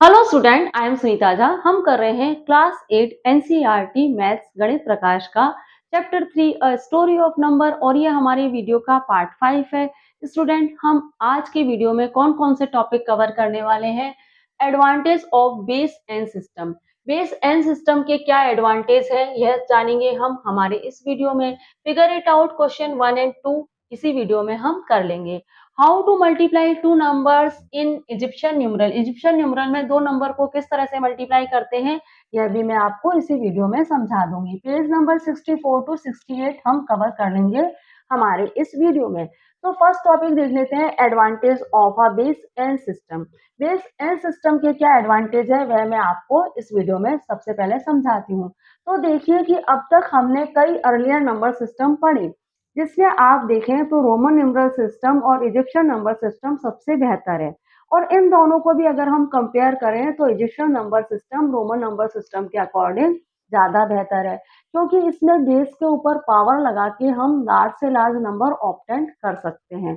Hello student, I am Sunita Jha. हम कर रहे हैं क्लास 8 एनसीईआरटी मैथ्स गणित प्रकाश का chapter 3 a story of number और ये हमारी वीडियो का पार्ट 5 है। स्टूडेंट, हम आज के वीडियो में कौन कौन से टॉपिक कवर करने वाले हैं। Advantage of base and system. Base and system के क्या एडवांटेज है यह जानेंगे हम हमारे इस वीडियो में। Figure it out question 1 and 2 इसी वीडियो में हम कर लेंगे। How to multiply two numbers in Egyptian numeral. Egyptian numeral में दो नंबर को किस तरह से मल्टीप्लाई करते हैं यह भी मैं आपको इसी वीडियो में समझा दूंगी। पेज नंबर 64 टू 68 हम कवर कर लेंगे हमारे इस वीडियो में। तो फर्स्ट टॉपिक देख लेते हैं, advantage of a base and system. Base and system के क्या एडवांटेज है वह मैं आपको इस वीडियो में सबसे पहले समझाती हूँ। तो देखिए कि अब तक हमने कई अर्लियर नंबर सिस्टम पढ़े, जिसमें आप देखें तो रोमन न्यूमरल सिस्टम और इजिप्शियन नंबर सिस्टम सबसे बेहतर है। और इन दोनों को भी अगर हम कंपेयर करें तो Egyptian number system Roman number system के अकॉर्डिंग ज्यादा बेहतर है, क्योंकि इसमें बेस के ऊपर पावर लगा के हम लार्ज से लार्ज नंबर ऑब्टेन कर सकते हैं।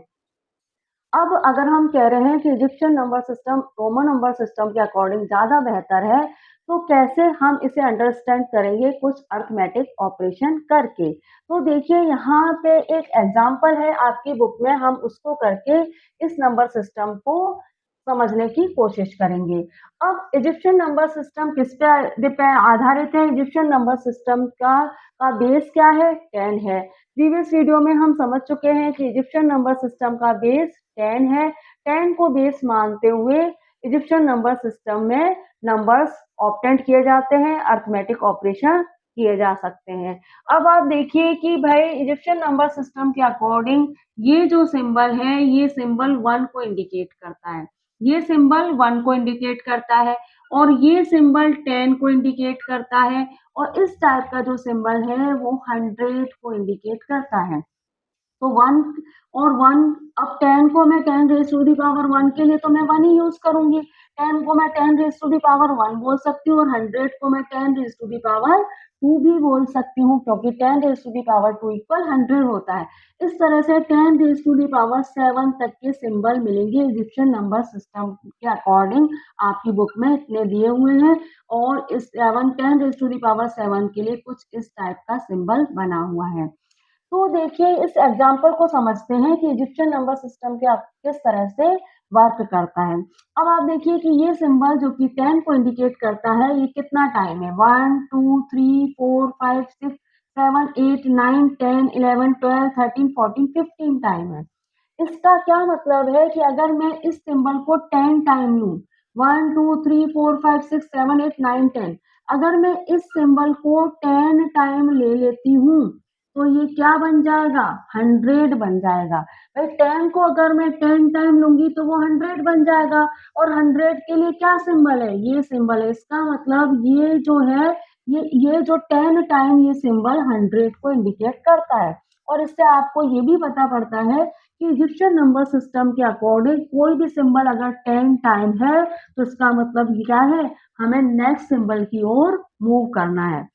अब अगर हम कह रहे हैं कि Egyptian number system Roman number system के अकॉर्डिंग ज़्यादा बेहतर है, तो कैसे हम इसे अंडरस्टैंड करेंगे कुछ अर्थमेटिक ऑपरेशन करके। तो देखिए यहाँ पे एक एग्जांपल है आपकी बुक में, हम उसको करके इस नंबर सिस्टम को समझने की कोशिश करेंगे। अब इजिप्शियन नंबर सिस्टम किस पे आधारित है। इजिप्शियन नंबर सिस्टम का बेस क्या है, 10 है। प्रीवियस वीडियो में हम समझ चुके हैं कि इजिप्शियन नंबर सिस्टम का बेस 10 है। 10 को बेस मानते हुए इजिप्शियन नंबर सिस्टम में नंबर्स ऑब्टेंड किए जाते हैं, अर्थमेटिक ऑपरेशन किए जा सकते हैं। अब आप देखिए कि भाई इजिप्शियन नंबर सिस्टम के अकॉर्डिंग ये जो सिंबल है ये सिंबल 1 को इंडिकेट करता है, ये सिंबल 1 को इंडिकेट करता है और ये सिंबल 10 को इंडिकेट करता है और इस टाइप का जो सिंबल है वो 100 को इंडिकेट करता है। तो 1 और 1, अब 10 को मैं 10 रेज़ टू द पावर 1 के लिए तो मैं 1 ही यूज़ करूँगी। 10 को मैं 10 रेज़ टू द पावर 1 बोल सकती हूँ और 100 को मैं 10 रेज़ टू द पावर 2 भी बोल सकती हूँ, क्योंकि 10 raise to the power 2 equal 100 होता है। इस तरह से 10 रेज़ टू द पावर 7 तक के सिंबल मिलेंगे इजिप्शियन नंबर सिस्टम के अकॉर्डिंग। आपकी बुक में इतने दिए हुए हैं और इस 10 रेज़ टू द पावर 7 के लिए कुछ इस टाइप का सिंबल बना हुआ है। तो देखिए इस एग्जाम्पल को समझते हैं कि इजिप्शियन नंबर सिस्टम के किस तरह से वर्क करता है। अब आप देखिए कि ये सिंबल जो कि 10 को इंडिकेट करता है, ये कितना टाइम है, 1 2 3 4 5 6 7 8 9 10 11 12 13 14 15 टाइम है। इसका क्या मतलब है कि अगर मैं इस सिंबल को 10 टाइम लूं, 1 2 3 4 5 6 7 8 9 10, अगर मैं इस सिंबल को 10 टाइम ले लेती हूँ तो ये क्या बन जाएगा, 100 बन जाएगा। भाई 10 को अगर मैं 10 टाइम लूंगी तो वो 100 बन जाएगा और 100 के लिए क्या सिंबल है, ये सिंबल है। इसका मतलब ये जो है ये जो 10 टाइम ये सिंबल 100 को इंडिकेट करता है। और इससे आपको ये भी पता पड़ता है कि इजिप्शियन नंबर सिस्टम के अकॉर्डिंग कोई भी सिंबल अगर 10 टाइम है तो इसका मतलब क्या है, हमें नेक्स्ट सिंबल की ओर मूव करना है।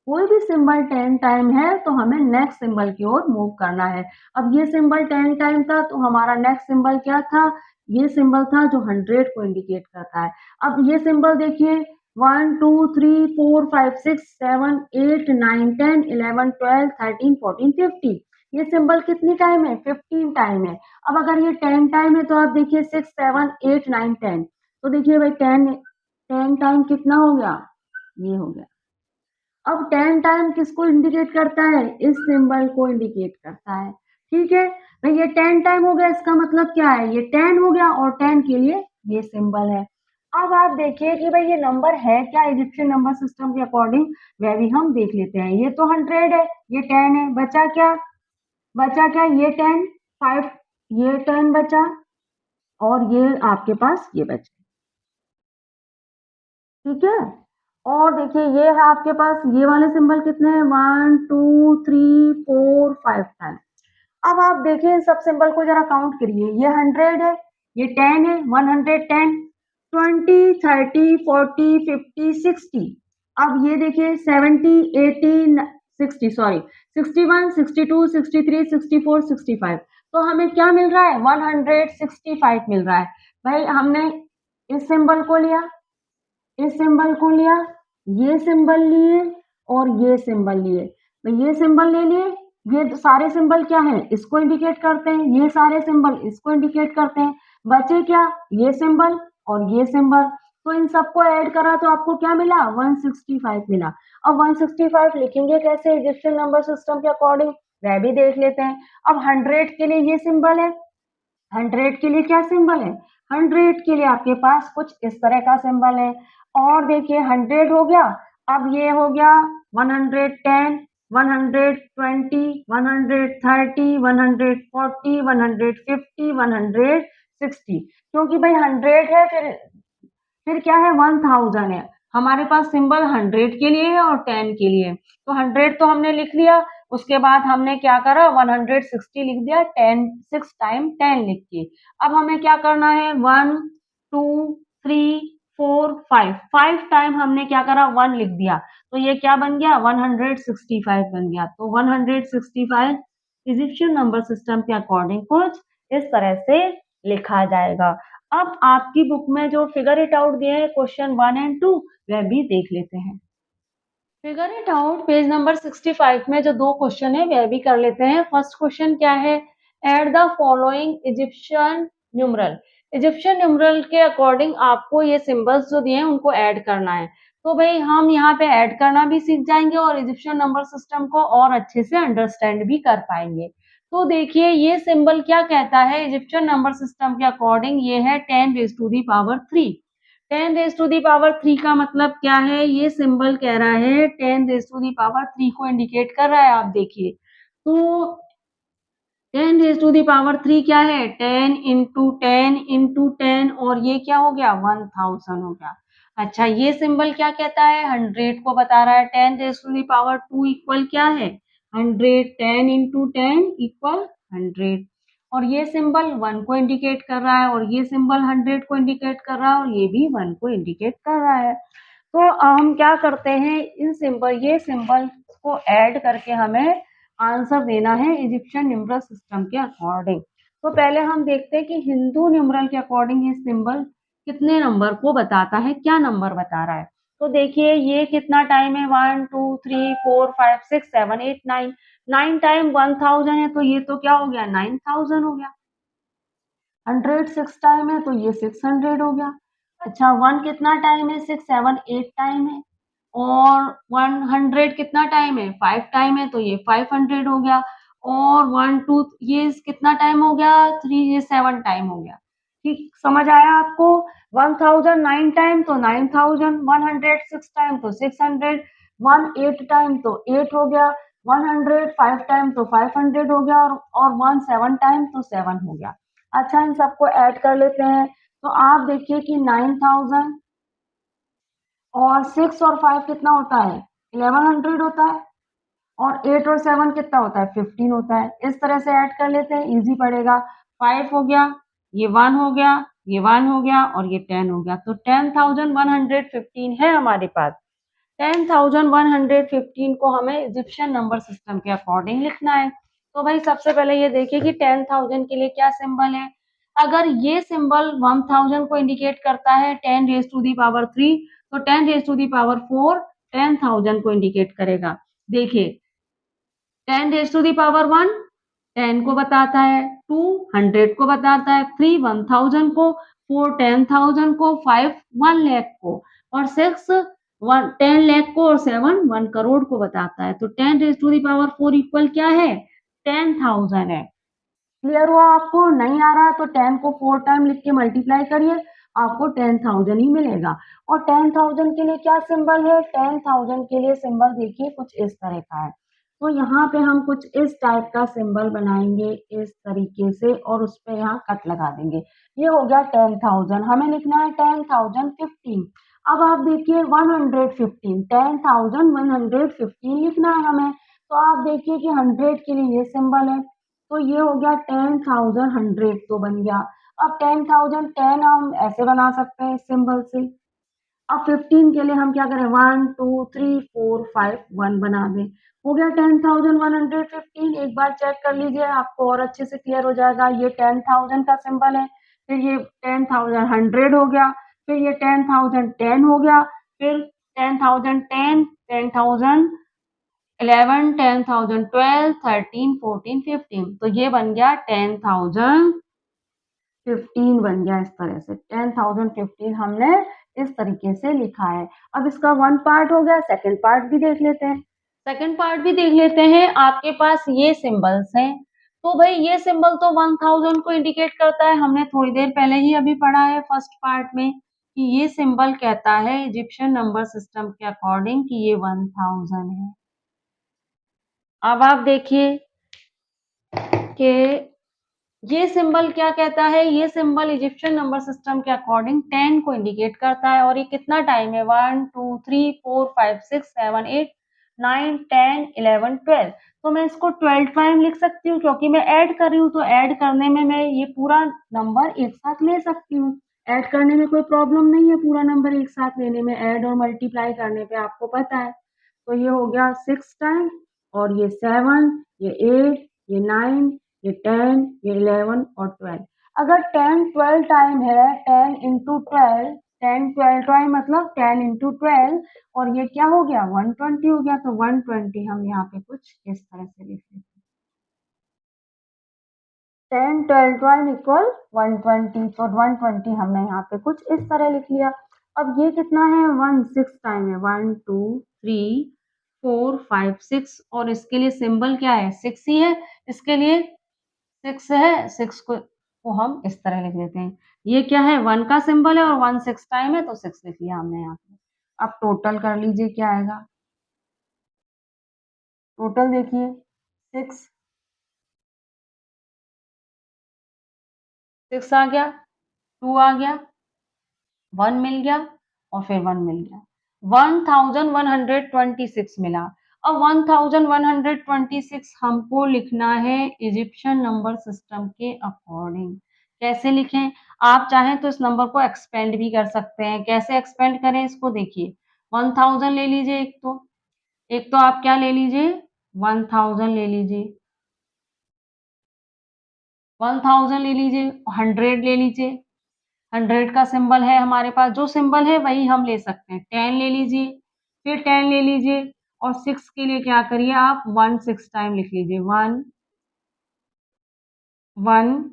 कोई भी सिंबल 10 टाइम है तो हमें नेक्स्ट सिंबल की ओर मूव करना है। अब ये सिंबल 10 टाइम था तो हमारा नेक्स्ट सिंबल क्या था, ये सिंबल था जो 100 को इंडिकेट करता है। अब ये सिंबल देखिए 1 2 3 4 5 6 7 8 9 10 11 12 13 14 15, ये सिंबल कितनी टाइम है, 15 टाइम है। अब अगर ये 10 टाइम है तो आप देखिए 6 7 8 9 10, तो देखिए भाई 10 टाइम कितना हो गया, ये हो गया। अब 10 टाइम किसको इंडिकेट करता है, इस सिंबल को इंडिकेट करता है। ठीक है भाई, ये 10 टाइम हो गया, इसका मतलब क्या है, ये 10 हो गया और 10 के लिए ये सिंबल है। अब आप देखिए कि भाई ये नंबर है क्या इजिप्शियन नंबर सिस्टम के अकॉर्डिंग, वह भी हम देख लेते हैं। ये तो 100 है, ये 10 है, बचा क्या, बचा क्या, ये 10 5, ये 10 बचा और ये आपके पास ये बचा। ठीक है, और देखिए ये है आपके पास ये वाले सिंबल कितने हैं, 1 2 3 4 5 टाइम। अब आप देखिए इन सब सिंबल को जरा काउंट करिए, ये 100 है, ये 10 है, 110 20 30 40 50 60। अब ये देखिए 70 80 60 सॉरी 61 62 63 64 65, तो हमें क्या मिल रहा है, 165 मिल रहा है। भाई हमने इस सिंबल को लिया, इस सिंबल को लिया, ये सिंबल लिए और ये सिंबल लिए। तो ये सिंबल ले लिए, ये सारे सिंबल क्या है, इसको इंडिकेट करते हैं, ये सारे सिंबल इसको इंडिकेट करते हैं। बचे क्या, ये सिंबल और ये सिंबल। तो इन सबको ऐड करा तो आपको क्या मिला, 165 मिला। अब 165 लिखेंगे कैसे इजिप्शियन नंबर सिस्टम के अकॉर्डिंग, वह भी देख लेते हैं। अब 100 के लिए ये सिंबल है, 100 के लिए क्या सिंबल है, 100 के लिए आपके पास कुछ इस तरह का सिंबल है। और देखिए 100 हो गया, अब ये हो गया 110, 120, 130, 140, 150, 160। क्योंकि भाई 100 है, फिर क्या है 1000 है। हमारे पास सिंबल 100 के लिए है और 10 के लिए। तो 100 तो हमने लिख लिया, उसके बाद हमने क्या करा 160 लिख दिया, 10 6 टाइम 10 लिख के। अब हमें क्या करना है 1 2 3 4 5 टाइम हमने क्या करा 1 लिख दिया। तो ये क्या बन गया 165 बन गया। तो 165 इजिप्शियन नंबर सिस्टम के अकॉर्डिंग कुछ इस तरह से लिखा जाएगा। अब आपकी बुक में जो फिगर इट आउट दिए हैं क्वेश्चन 1 एंड 2 वह भी देख लेते हैं। Figure it out page number 65 में जो दो क्वेश्चन है वह भी कर लेते हैं। फर्स्ट क्वेश्चन क्या है, add the following Egyptian numeral. Egyptian numeral के अकॉर्डिंग आपको ये सिंबल्स जो दिए हैं उनको ऐड करना है। तो भाई हम यहाँ पे ऐड करना भी सीख जाएंगे और इजिप्शियन नंबर सिस्टम को और अच्छे से अंडरस्टैंड भी कर पाएंगे। तो देखिए ये सिंबल क्या कहता है इजिप्शियन नंबर सिस्टम के अकॉर्डिंग, ये है 10 raise to the power 3। 10 raise to the power 3 का मतलब क्या है, ये सिंबल कह रहा है 10 रेज़ टू दी पावर 3 को इंडिकेट कर रहा है। आप देखिए तो 10 रेज़ टू दी पावर 3 क्या है 10 इंटू 10 इंटू 10 और ये क्या हो गया 1000 हो गया। अच्छा ये सिंबल क्या कहता है 100 को बता रहा है। 10 raise to the power 2 equal क्या है 100, 10 इंटू 10 इक्वल 100। और ये सिंबल 1 को इंडिकेट कर रहा है और ये सिंबल 100 को इंडिकेट कर रहा है और ये भी 1 को इंडिकेट कर रहा है। तो हम क्या करते हैं इन सिंबल ये सिंबल को ऐड करके हमें आंसर देना है इजिप्शियन न्यूमरल सिस्टम के अकॉर्डिंग। तो पहले हम देखते हैं कि हिंदू न्यूमरल के अकॉर्डिंग ये सिंबल कितने नंबर को बताता है, क्या नंबर बता रहा है। तो देखिए ये कितना टाइम है 1 2 3 4 5 6 7 8 9, 9 टाइम 1000 है तो ये तो क्या हो गया 9000 हो गया। 100 6 टाइम है तो ये 600 हो गया। अच्छा 1 कितना टाइम है 6 7 8 टाइम है और 100 कितना टाइम है 5 टाइम है तो ये 500 हो गया। और 1 2 ये कितना टाइम हो गया 3 ये 7 टाइम हो गया। ठीक समझ आया आपको। 1000 9 टाइम तो 9000, 100 6 टाइम तो 600, 1 8 टाइम तो 8 हो गया, 100 5 टाइम तो 500 हो गया और 1 7 टाइम तो 7 हो गया। अच्छा इन सबको ऐड कर लेते हैं। तो आप देखिए कि 9000 और 6 और 5 कितना होता है 1100 होता है और 8 और 7 कितना होता है 15 होता है। इस तरह से ऐड कर लेते हैं, इजी पड़ेगा। 5 हो गया, ये 1 हो गया, ये 1 हो गया और ये 10 हो गया। तो 10,115 है हमारे पास। 10,115 को हमें इजिप्शियन नंबर सिस्टम के अकॉर्डिंग लिखना है। तो भाई सबसे पहले ये देखिए कि 10,000 के लिए क्या सिंबल है। अगर ये सिंबल 1000 को इंडिकेट करता है 10 रेज़ टू दी पावर 3 तो 10 रेज़ टू दी पावर 4 10,000 को इंडिकेट करेगा। देखिए 10 रेज़ टू दी पावर 1 10 को बताता है, 2 100 को बताता है, 3 1000 को, 4 10,000 को, 5 1 लाख को और 6 10 लाख को और 7 1 करोड़ को बताता है। तो 10 raise to the power 4 equal क्या है 10,000 है। क्लियर हुआ आपको? नहीं आ रहा तो 10 को 4 टाइम लिख के मल्टीप्लाई करिए, आपको 10,000 ही मिलेगा। और 10,000 के लिए क्या सिंबल है 10,000 के लिए सिंबल देखिए कुछ इस तरह का है। तो यहाँ पे हम कुछ इस टाइप का सिंबल बनाएंगे इस तरीके से और उस पे यहाँ कट लगा देंगे। ये हो गया 10,000, हमें लिखना है 10,015। अब आप देखिए 115 10,115 लिखना है हमें। तो आप देखिए कि 100 के लिए ये सिंबल है तो ये हो गया 10,100 तो बन गया। अब 10,010 हम ऐसे बना सकते हैं इस सिंबल से। अब 15 के लिए हम क्या करें 1 2 3 4 5 1 बना दें। हो गया 10,115। एक बार चेक कर लीजिए आपको और अच्छे से क्लियर हो जाएगा। ये 10,000 का सिंबल है, फिर ये 10,100 हो गया, फिर ये 10,010 हो गया फिर 10,010, 10,011, 10,012, 13, 14, 15, तो ये बन गया 10,015 बन गया इस तरह से। 10,015 हमने इस तरीके से लिखा है। अब इसका वन पार्ट हो गया, सेकंड पार्ट भी देख लेते हैं। सेकंड पार्ट भी देख लेते हैं। आपके पास ये सिंबल्स हैं, तो भाई ये सिंबल तो 1000 को इंडिकेट करता है। हमने थोड़ी देर पहले ही अभी पढ़ा है फर्स्ट पार्ट में कि ये सिंबल कहता है इजिप्शियन नंबर सिस्टम के अकॉर्डिंग कि ये 1000 है। अब आप देखिए कि ये सिंबल क्या कहता है, ये सिंबल इजिप्शियन नंबर सिस्टम के अकॉर्डिंग 10 को इंडिकेट करता है। और ये कितना टाइम है, 1 2 3 4 5 6 7 8 9 10 11 12, तो मैं इसको 12 टाइम लिख सकती हूँ क्योंकि मैं ऐड कर रही हूँ, तो ऐड करने में मैं ये पूरा नंबर एक साथ ले सकती हूँ। ऐड करने में कोई प्रॉब्लम नहीं है, पूरा नंबर एक साथ लेने में, ऐड और मल्टीप्लाई करने पे आपको पता है। तो ये हो गया 6 टाइम, और ये 7, ये 8, ये 9, ये 10, ये 11 और 12। अगर 10 12 टाइम है, 10 इंटू 12, 10 12 टाइम मतलब 10 इंटू 12, और ये क्या हो गया 120 हो गया। तो 120 हम यहाँ पे कुछ इस तरह से लिख लेते हैं, 10 12 टाइम इक्वल 120, तो 120 हमने यहाँ पे कुछ इस तरह लिख लिया। अब ये कितना है, 1 6 टाइम है, 1 2 3 4 5 6, और इसके लिए सिंबल क्या है, 6 ही है, इसके लिए 6 है, 6 को हम इस तरह लिख देते हैं। ये क्या है, 1 का सिंबल है और 1 6 टाइम है, तो 6 लिख लिया हमने यहाँ पे। अब टोटल कर लीजिए क्या आएगा, टोटल देखिए 6 6 आ गया, 2 आ गया, 1 मिल गया, और फिर 1 मिल गया, 1126 मिला। अब 1126 हमको लिखना है इजिप्शियन नंबर सिस्टम के अकॉर्डिंग। कैसे लिखें, आप चाहें तो इस नंबर को एक्सपेंड भी कर सकते हैं। कैसे एक्सपेंड करें इसको देखिए, 1000 ले लीजिए, एक तो आप क्या ले लीजिए, 1000 ले लीजिए, 1000 ले लीजिए, 100 ले लीजिए, 100 का सिंबल है हमारे पास, जो सिंबल है वही हम ले सकते हैं। 10 ले लीजिए, फिर 10 ले लीजिए, और 6 के लिए क्या करिए आप 1 6 टाइम लिख लीजिए, 1 1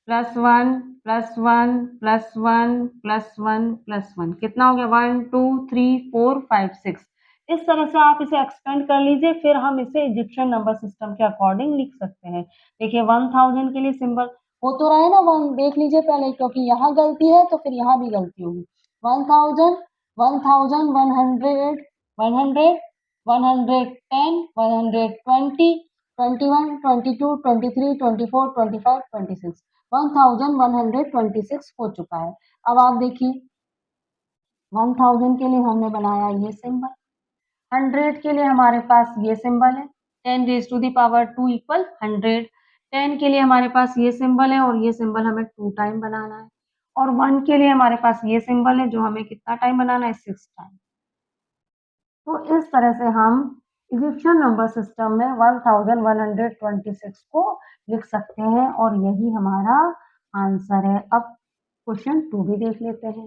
plus 1 plus 1 plus 1 plus 1 plus 1, कितना हो गया 1 2 3 4 5 6। इस तरह से आप इसे एक्सपेंड कर लीजिए, फिर हम इसे इजिप्शियन नंबर सिस्टम के अकॉर्डिंग लिख सकते हैं। देखिए 1000 के लिए सिंबल हो तो रहा है ना, वन देख लीजिए पहले, क्योंकि यहाँ गलती है तो फिर यहाँ भी गलती होगी। 1000 1000 100 100 110 120 21 22 23 24 25 26, 1126 हो चुका है। अब आप देखिए 1000 के लिए हमने बनाया ये सिंबल, 100 के लिए हमारे पास ये सिंबल है, 10 raise to the power 2 equal 100। 10 के लिए हमारे पास ये सिंबल है, और ये सिंबल हमें 2 टाइम बनाना है, और 1 के लिए हमारे पास ये सिंबल है जो हमें कितना टाइम बनाना है, 6 टाइम। तो इस तरह से हम इजिप्शियन नंबर सिस्टम में 1126 को लिख सकते हैं, और यही हमारा आंसर है। अब क्वेश्चन 2 भी देख लेते हैं।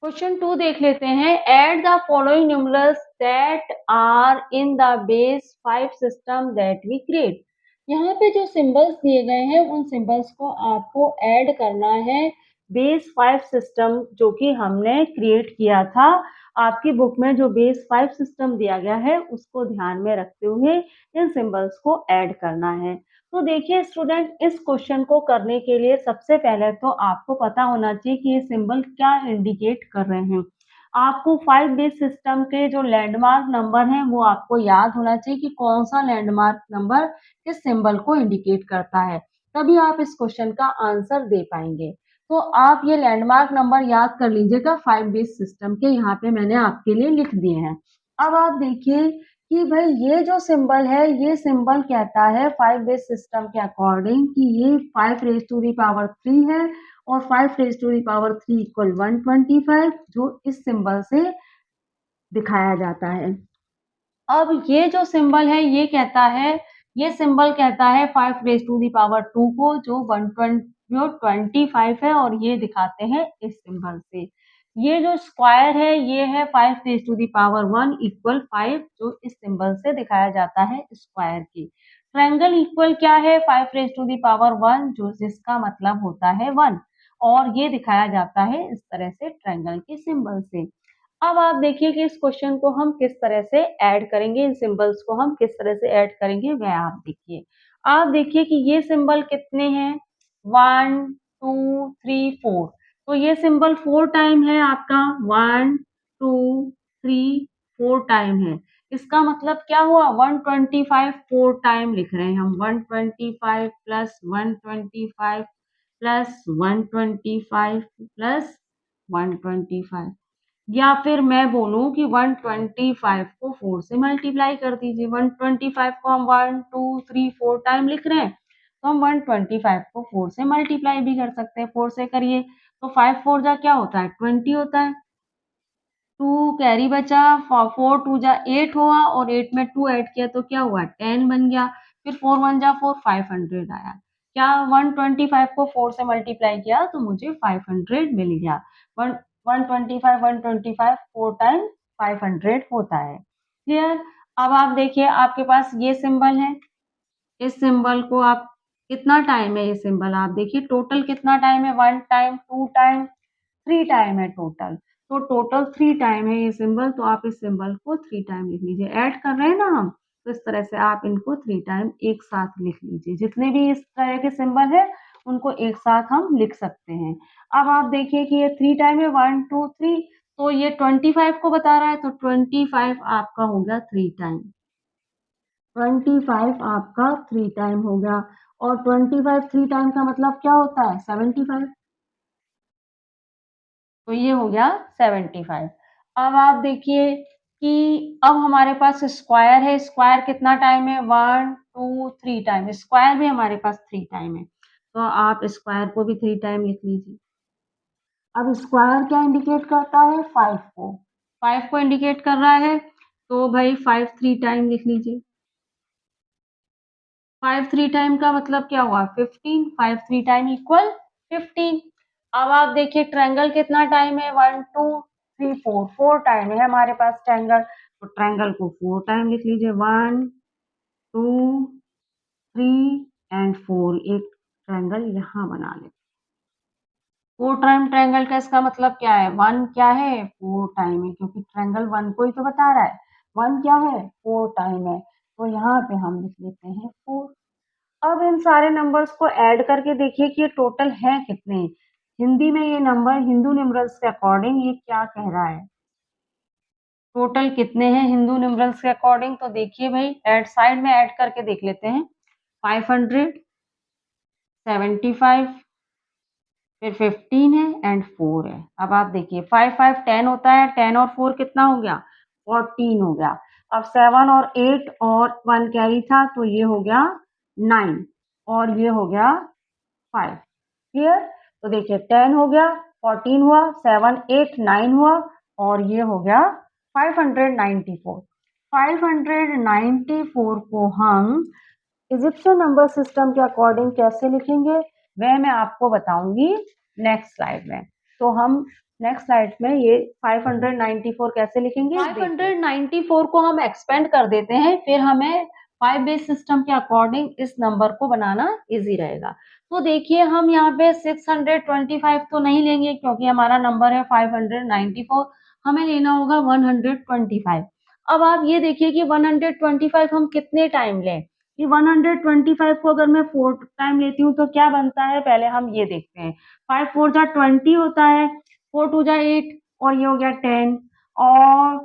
क्वेश्चन 2 देख लेते हैं, add the following numerals that are in the base 5 system that we create. यहाँ पे जो सिंबल्स दिए गए हैं उन सिंबल्स को आपको ऐड करना है बेस 5 सिस्टम जो कि हमने क्रिएट किया था। आपकी बुक में जो बेस 5 सिस्टम दिया गया है उसको ध्यान में रखते हुए इन सिंबल्स को ऐड करना है। तो देखिए स्टूडेंट, इस क्वेश्चन को करने के लिए सबसे पहले तो आपको पता होना चाहिए कि ये सिंबल क्या इंडिकेट कर रहे हैं। आपको 5 बेस सिस्टम के जो लैंडमार्क नंबर हैं वो आपको याद होना चाहिए कि कौन सा लैंडमार्क नंबर किस सिंबल को इंडिकेट करता है, तभी आप इस क्वेश्चन का आंसर दे पाएंगे। तो आप ये लैंडमार्क नंबर याद कर लीजिएगा 5 बेस सिस्टम के, यहाँ पे मैंने आपके लिए लिख दिए हैं। अब आप देखिए कि भाई ये जो सिंबल है, ये सिंबल कहता है 5 बेस सिस्टम के अकॉर्डिंग कि ये 5 रेज़ टू द पावर 3 है, और 5 raise to the power 3 equal 125, जो इस सिंबल से दिखाया जाता है। अब ये जो सिंबल है ये कहता है, ये सिंबल कहता है 5 रेज़ टू द पावर 2 को, जो 120 जो 25 है, और ये दिखाते हैं इस सिंबल से। ये जो स्क्वायर है ये है 5 raise to the power 1 equal 5 जो इस सिंबल से दिखाया जाता है स्क्वायर की। ट्रायंगल इक्वल क्या है 5 रेज़ टू द पावर 1 जो जिसका मतलब होता है 1 और ये दिखाया जाता है इस तरह से ट्रायंगल के सिंबल से। अब आप देखिए कि इस क्वेश्चन को हम किस तरह से ऐड करेंगे, इन सिंबल्स को हम किस तरह से ऐड करेंगे वह आप देखिए। आप देखिए कि ये सिंबल कितने हैं 1, 2, 3, 4 तो ये सिंबल 4 टाइम है आपका 1, 2, 3, 4 टाइम है। इसका मतलब क्या हुआ 125 4 टाइम लिख रहे हैं हम 125 प्लस 125 प्लस 125 प्लस 125 या फिर मैं बोलूँ कि 125 को 4 से मल्टीप्लाई कर दीजिए। 125 को हम 1, 2, 3, 4 टाइम लिख रहे हैं, तो हम 125 को 4 से मल्टीप्लाई भी कर सकते हैं। 4 से करिए, तो 5 4 जा क्या होता है? 20 होता है। 2 कैरी बचा, 4 2 जा 8 हुआ और 8 में 2 ऐड किया तो क्या हुआ? 10 बन गया। फिर 4 1 जा 4 500 आया। क्या 125 को 4 से मल्टीप्लाई किया तो मुझे 500 मिल गया। 125 4 टाइम 500 होता है। क्लियर? अब आप देखिए आपके पास ये सिंबल है। इस सिंबल को आप कितना टाइम है ये सिंबल आप देखिए टोटल कितना टाइम है 1 टाइम, 2 टाइम, 3 टाइम है टोटल। तो टोटल 3 टाइम है ये सिंबल तो आप इस सिंबल को 3 टाइम लिख लीजिए। ऐड कर रहे हैं ना हम, तो इस तरह से आप इनको 3 टाइम एक साथ लिख लीजिए। जितने भी इस तरह के सिंबल है उनको एक साथ हम लिख सकते हैं। अब आप देखिए कि ये 3 टाइम है 1, 2, 3 तो ये 25 को बता रहा है तो 25 आपका हो गया 3 टाइम। 25 आपका 3 टाइम हो गया और 25 3 टाइम का मतलब क्या होता है 75 तो ये हो गया 75। अब आप देखिए कि अब हमारे पास स्क्वायर है, स्क्वायर कितना टाइम है 1, 2, 3 टाइम, स्क्वायर भी हमारे पास 3 टाइम है। तो आप स्क्वायर को भी 3 टाइम लिख लीजिए। अब स्क्वायर क्या इंडिकेट करता है 5 को, 5 को इंडिकेट कर रहा है तो भाई 5 3 टाइम लिख लीजिए। 5 3 टाइम का मतलब क्या हुआ 15, 5 3 टाइम इक्वल 15। अब आप देखिए ट्रायंगल कितना टाइम है 1 2 3 4 4 टाइम है हमारे पास ट्रायंगल तो ट्रायंगल को 4 टाइम लिख लीजिए 1 2 3 एंड 4 एक ट्रायंगल यहाँ बना लेते 4 टाइम ट्रायंगल का इसका मतलब क्या है 1 क्या है 4 टाइम है क्योंकि ट्रायंगल 1 को ही तो बता रहा है 1 क्या है 4 टाइम है तो यहाँ पे हम लिख लेते हैं 4। अब इन सारे नंबर्स को ऐड करके देखिए कि ये टोटल है कितने। हिंदी में ये नंबर हिंदू न्यूमरल्स के अकॉर्डिंग ये क्या कह रहा है? टोटल कितने हैं हिंदू न्यूमरल्स के अकॉर्डिंग तो देखिए भाई ऐड साइड में ऐड करके देख लेते हैं। 500, 75 फिर 15 है एंड 4 है। अब आप देखिए 5 5 10 होता है 10 और 4 कितना हो गया 14 हो गया। अब 7 और 8 और 1 कैरी था तो ये हो गया 9 और ये हो गया 5। क्लियर? तो देखिए 10 हो गया 14 हुआ 7 8 9 हुआ और ये हो गया 594। 594 को हम इजिप्शियन नंबर सिस्टम के अकॉर्डिंग कैसे लिखेंगे वह मैं आपको बताऊंगी नेक्स्ट स्लाइड में। तो हम नेक्स्ट स्लाइड में ये 594 कैसे लिखेंगे 594 को हम एक्सपेंड कर देते हैं फिर हमें 5 बेस सिस्टम के अकॉर्डिंग इस नंबर को बनाना इजी रहेगा। तो देखिए हम यहाँ पे 625 तो नहीं लेंगे क्योंकि हमारा नंबर है 594 हमें लेना होगा 125। अब आप ये देखिए कि 125 हम कितने टाइम लें कि 125 को अगर मैं 4 टाइम लेती हूँ तो क्या बनता है पहले हम ये देखते हैं 5 4 जा 20 होता है 4 2 जा 8 और ये हो गया 10 और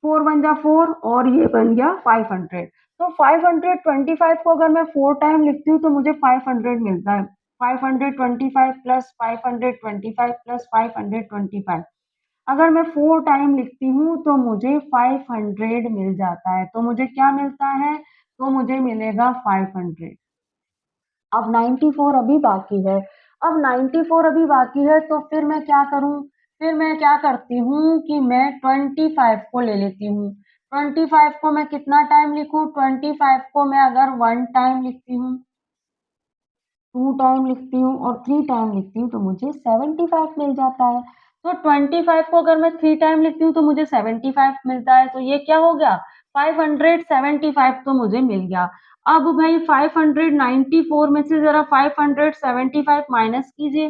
4 1 जा 4 और ये बन गया 500। तो 525 को अगर मैं 4 टाइम लिखती हूँ तो मुझे 500 मिलता है 525 प्लस 525 प्लस 525 अगर मैं 4 टाइम लिखती हूँ तो मुझे 500 मिल जाता है। तो मुझे क्या मिलता है? तो मुझे मिलेगा 500। अब 94 अभी बाकी है। अब 94 अभी बाकी है तो फिर मैं क्या करूँ? फिर मैं क्या करती हूँ कि मैं 25 को ले लेती हूँ। 25 को मैं कितना टाइम लिखूँ? 25 को मैं अगर 1 टाइम लिखती हूँ 2 टाइम लिखती हूँ और 3 टाइम लिखती हूँ तो मुझे 75 मिल जाता है। तो 25 को अगर मैं 3 टाइम लिखती हूँ तो मुझे 75 मिलता है, तो ये क्या हो गया 575 तो मुझे मिल गया। अब भाई 594 में से जरा 575 माइनस कीजिए,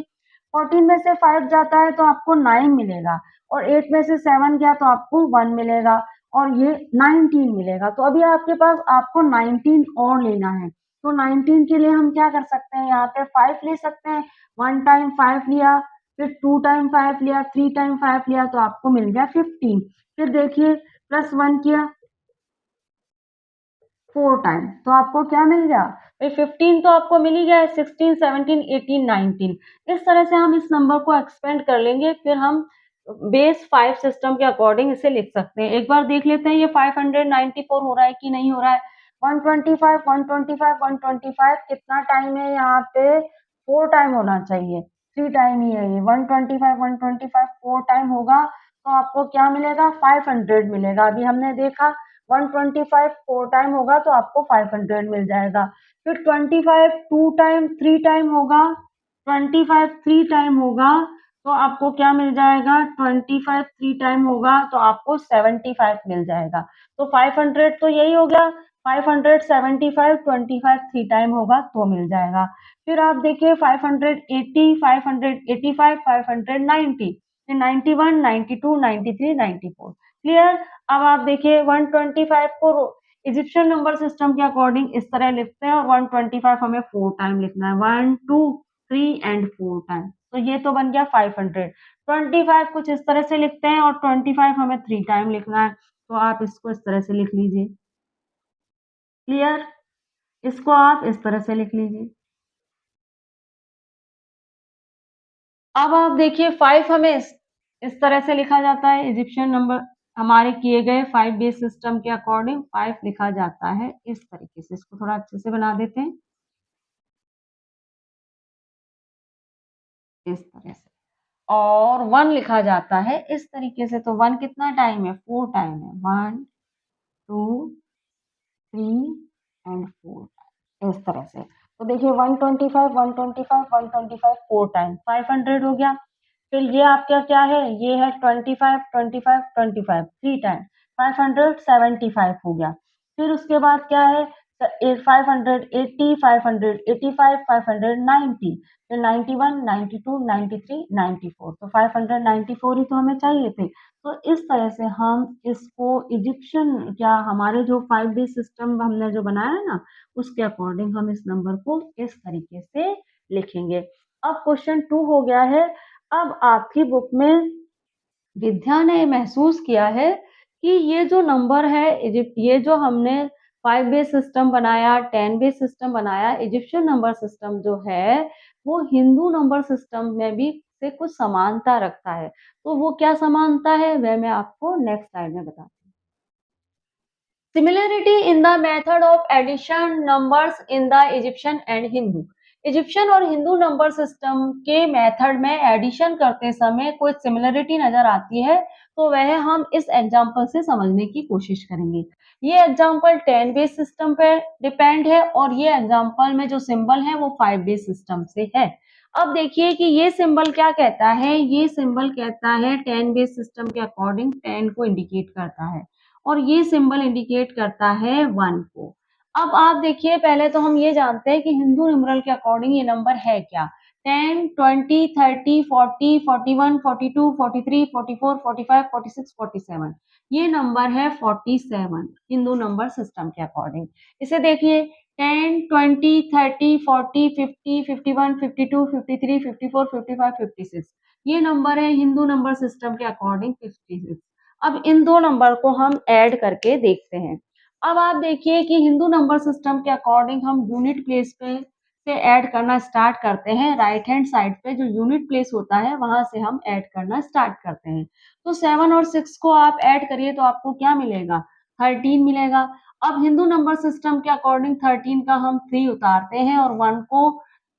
14 में से 5 जाता है तो आपको 9 मिलेगा और 8 में से 7 गया तो आपको 1 मिलेगा और ये 19 मिलेगा। तो अभी आपके पास आपको 19 और लेना है, तो 19 के लिए हम क्या कर सकते हैं, यहाँ पे 5 ले सकते हैं, 1 टाइम 5 लिया, फिर 2 टाइम 5 लिया, 3 टाइम 5 लिया तो आपको मिल गया 15। फिर देखिए प्लस 1 किया 4 टाइम तो आपको क्या मिल गया, भाई 15 तो आपको मिल ही गया है, 16 17 18 19। इस तरह से हम इस नंबर को एक्सपेंड कर लेंगे, फिर हम बेस 5 सिस्टम के अकॉर्डिंग इसे लिख सकते हैं। एक बार देख लेते हैं ये 594 हो रहा है कि नहीं हो रहा है। 125 125 125 कितना टाइम है यहाँ पे, 4 टाइम होना चाहिए, 3 टाइम ही है ये। 125 125 4 टाइम होगा तो आपको क्या मिलेगा 500 मिलेगा। अभी हमने देखा 125 4 टाइम होगा तो आपको 500 मिल जाएगा। फिर 25 2 टाइम 3 टाइम होगा, 25 3 टाइम होगा तो आपको क्या मिल जाएगा, 25 3 टाइम होगा तो आपको 75 मिल जाएगा। तो 500 तो यही हो गया, 575 25 3 टाइम होगा तो मिल जाएगा। फिर आप देखिए 580 585 590, फिर 91 92 93 94। क्लियर। अब आप देखिए 125 को इजिप्शियन नंबर सिस्टम के अकॉर्डिंग इस तरह लिखते हैं और 125 हमें 4 टाइम लिखना है, 1 2 3 एंड 4 टाइम, तो ये तो बन गया 500। 25 कुछ इस तरह से लिखते हैं और 25 हमें 3 टाइम लिखना है, तो आप इसको इस तरह से लिख लीजिए। क्लियर। इसको आप इस तरह से लिख लीजिए। अब आप देखिए 5 हमें इस तरह से लिखा जाता है, इजिप्शियन नंबर हमारे किए गए 5 बेस सिस्टम के अकॉर्डिंग 5 लिखा जाता है इस तरीके से। इसको थोड़ा अच्छे से बना देते हैं इस तरह से, और 1 लिखा जाता है इस तरीके से। तो 1 कितना टाइम है, 4 टाइम है, 1 2 3 एंड 4 इस तरह से। तो देखिए 125 125 125 4 टाइम 500 हो गया। फिर ये आपका क्या है, ये है 25 25 25 3 टाइम 575 हो गया। फिर उसके बाद क्या है 580 585 590, फिर 91 92 93 94। तो 594 ही तो हमें चाहिए थे। तो इस तरह से हम इसको इजिप्शियन क्या हमारे जो 5 बेस सिस्टम हमने जो बनाया है ना, उसके अकॉर्डिंग हम इस नंबर को इस तरीके से लिखेंगे। अब क्वेश्चन 2 हो गया है। अब आपकी बुक में विद्या ने महसूस किया है कि ये जो नंबर है इजिप्ट, ये जो हमने 5 बेस सिस्टम बनाया, 10 बेस सिस्टम बनाया, इजिप्शियन नंबर सिस्टम जो है वो हिंदू नंबर सिस्टम में भी से कुछ समानता रखता है। तो वो क्या समानता है वह मैं आपको नेक्स्ट स्लाइड में बताती हूँ। Similarity in the method of addition numbers in the Egyptian and Hindu। Egyptian और हिंदू नंबर सिस्टम के मेथड में एडिशन करते समय कोई सिमिलरिटी नजर आती है तो वह हम इस एग्जांपल से समझने की कोशिश करेंगे। ये एग्जांपल 10 बेस सिस्टम पे डिपेंड है और ये एग्जांपल में जो सिंबल है वो 5 बेस सिस्टम से है। अब देखिए कि ये सिंबल क्या कहता है, ये सिंबल कहता है 10 बेस सिस्टम के अकॉर्डिंग 10 को इंडिकेट करता है और ये सिंबल इंडिकेट करता है 1 को। अब आप देखिए पहले तो हम ये जानते हैं कि हिंदू न्यूमेरल के अकॉर्डिंग ये नंबर है क्या। 10 20 30 40 41 42 43 44 45 46 47, ये नंबर है 47 हिंदू नंबर सिस्टम के अकॉर्डिंग। इसे देखिए 10 20 30 40 50 51 52 53 54 55 56, ये नंबर है हिंदू नंबर सिस्टम के अकॉर्डिंग 56। अब इन दो नंबर को हम ऐड करके देखते हैं। अब आप देखिए कि हिंदू नंबर सिस्टम के अकॉर्डिंग हम यूनिट प्लेस पे से ऐड करना स्टार्ट करते हैं। राइट हैंड साइड पे जो यूनिट प्लेस होता है वहां से हम ऐड करना स्टार्ट करते हैं। तो 7 और 6 को आप ऐड करिए तो आपको क्या मिलेगा, 13 मिलेगा। अब हिंदू नंबर सिस्टम के अकॉर्डिंग 13 का हम 3 उतारते हैं और 1 को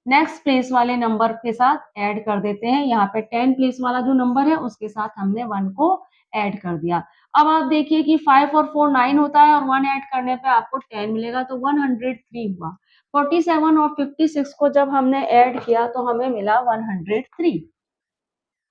नेक्स्ट प्लेस वाले नंबर के साथ ऐड कर देते हैं। यहाँ पे 10 प्लेस वाला जो नंबर है उसके साथ हमने 1 को ऐड कर दिया। अब आप देखिए कि 5 और 4 9 होता है और 1 ऐड करने पे आपको 10 मिलेगा तो 103 हुआ। 47 और 56 को जब हमने ऐड किया तो हमें मिला 103।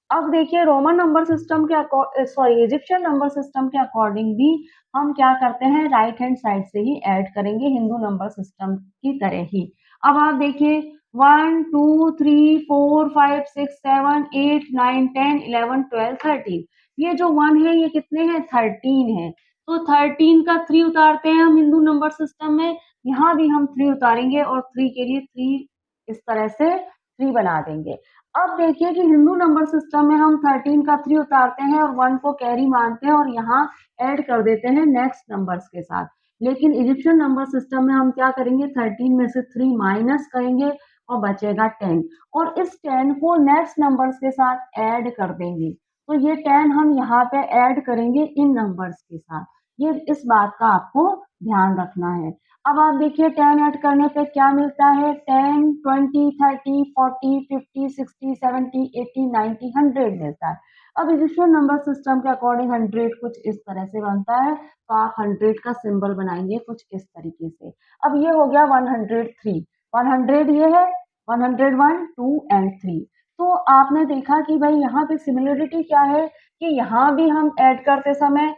अब देखिए रोमन नंबर सिस्टम के सॉरी इजिप्शियन नंबर सिस्टम के अकॉर्डिंग भी हम क्या करते हैं, राइट हैंड साइड से ही ऐड करेंगे हिंदू नंबर सिस्टम की तरह ही। अब आप देखिए 1 2 3 4 5 6 7 8 9 10 11 12 13, ये जो 1 है ये कितने हैं, 13 है। तो 13 का 3 उतारते हैं हम हिंदू नंबर सिस्टम में, यहाँ भी हम 3 उतारेंगे और 3 के लिए 3 इस तरह से 3 बना देंगे। अब देखिए कि हिंदू नंबर सिस्टम में हम 13 का 3 उतारते हैं और 1 को कैरी मानते हैं और यहाँ ऐड कर देते हैं नेक्स्ट नंबर्स के साथ। लेकिन इजिप्शियन नंबर सिस्टम में हम क्या करेंगे, 13 में से 3 माइनस करेंगे और बचेगा 10, और इस 10 को नेक्स्ट नंबर्स के साथ ऐड कर देंगे। तो ये 10 हम यहाँ पे ऐड करेंगे इन नंबर्स के साथ। ये इस बात का आपको ध्यान रखना है। अब आप देखिए 10 ऐड करने पे क्या मिलता है, 10 20 30 40 50 60 70 80 90 100 मिलता है। अब इजिप्शियन नंबर सिस्टम के अकॉर्डिंग 100 कुछ इस तरह से बनता है, तो आप 100 का सिंबल बनाएंगे कुछ इस तरीके से। अब ये हो गया 103, 100 ये है, 101 2 एंड 3। तो आपने देखा कि भाई यहाँ पे सिमिलरिटी क्या है कि यहाँ भी हम ऐड करते समय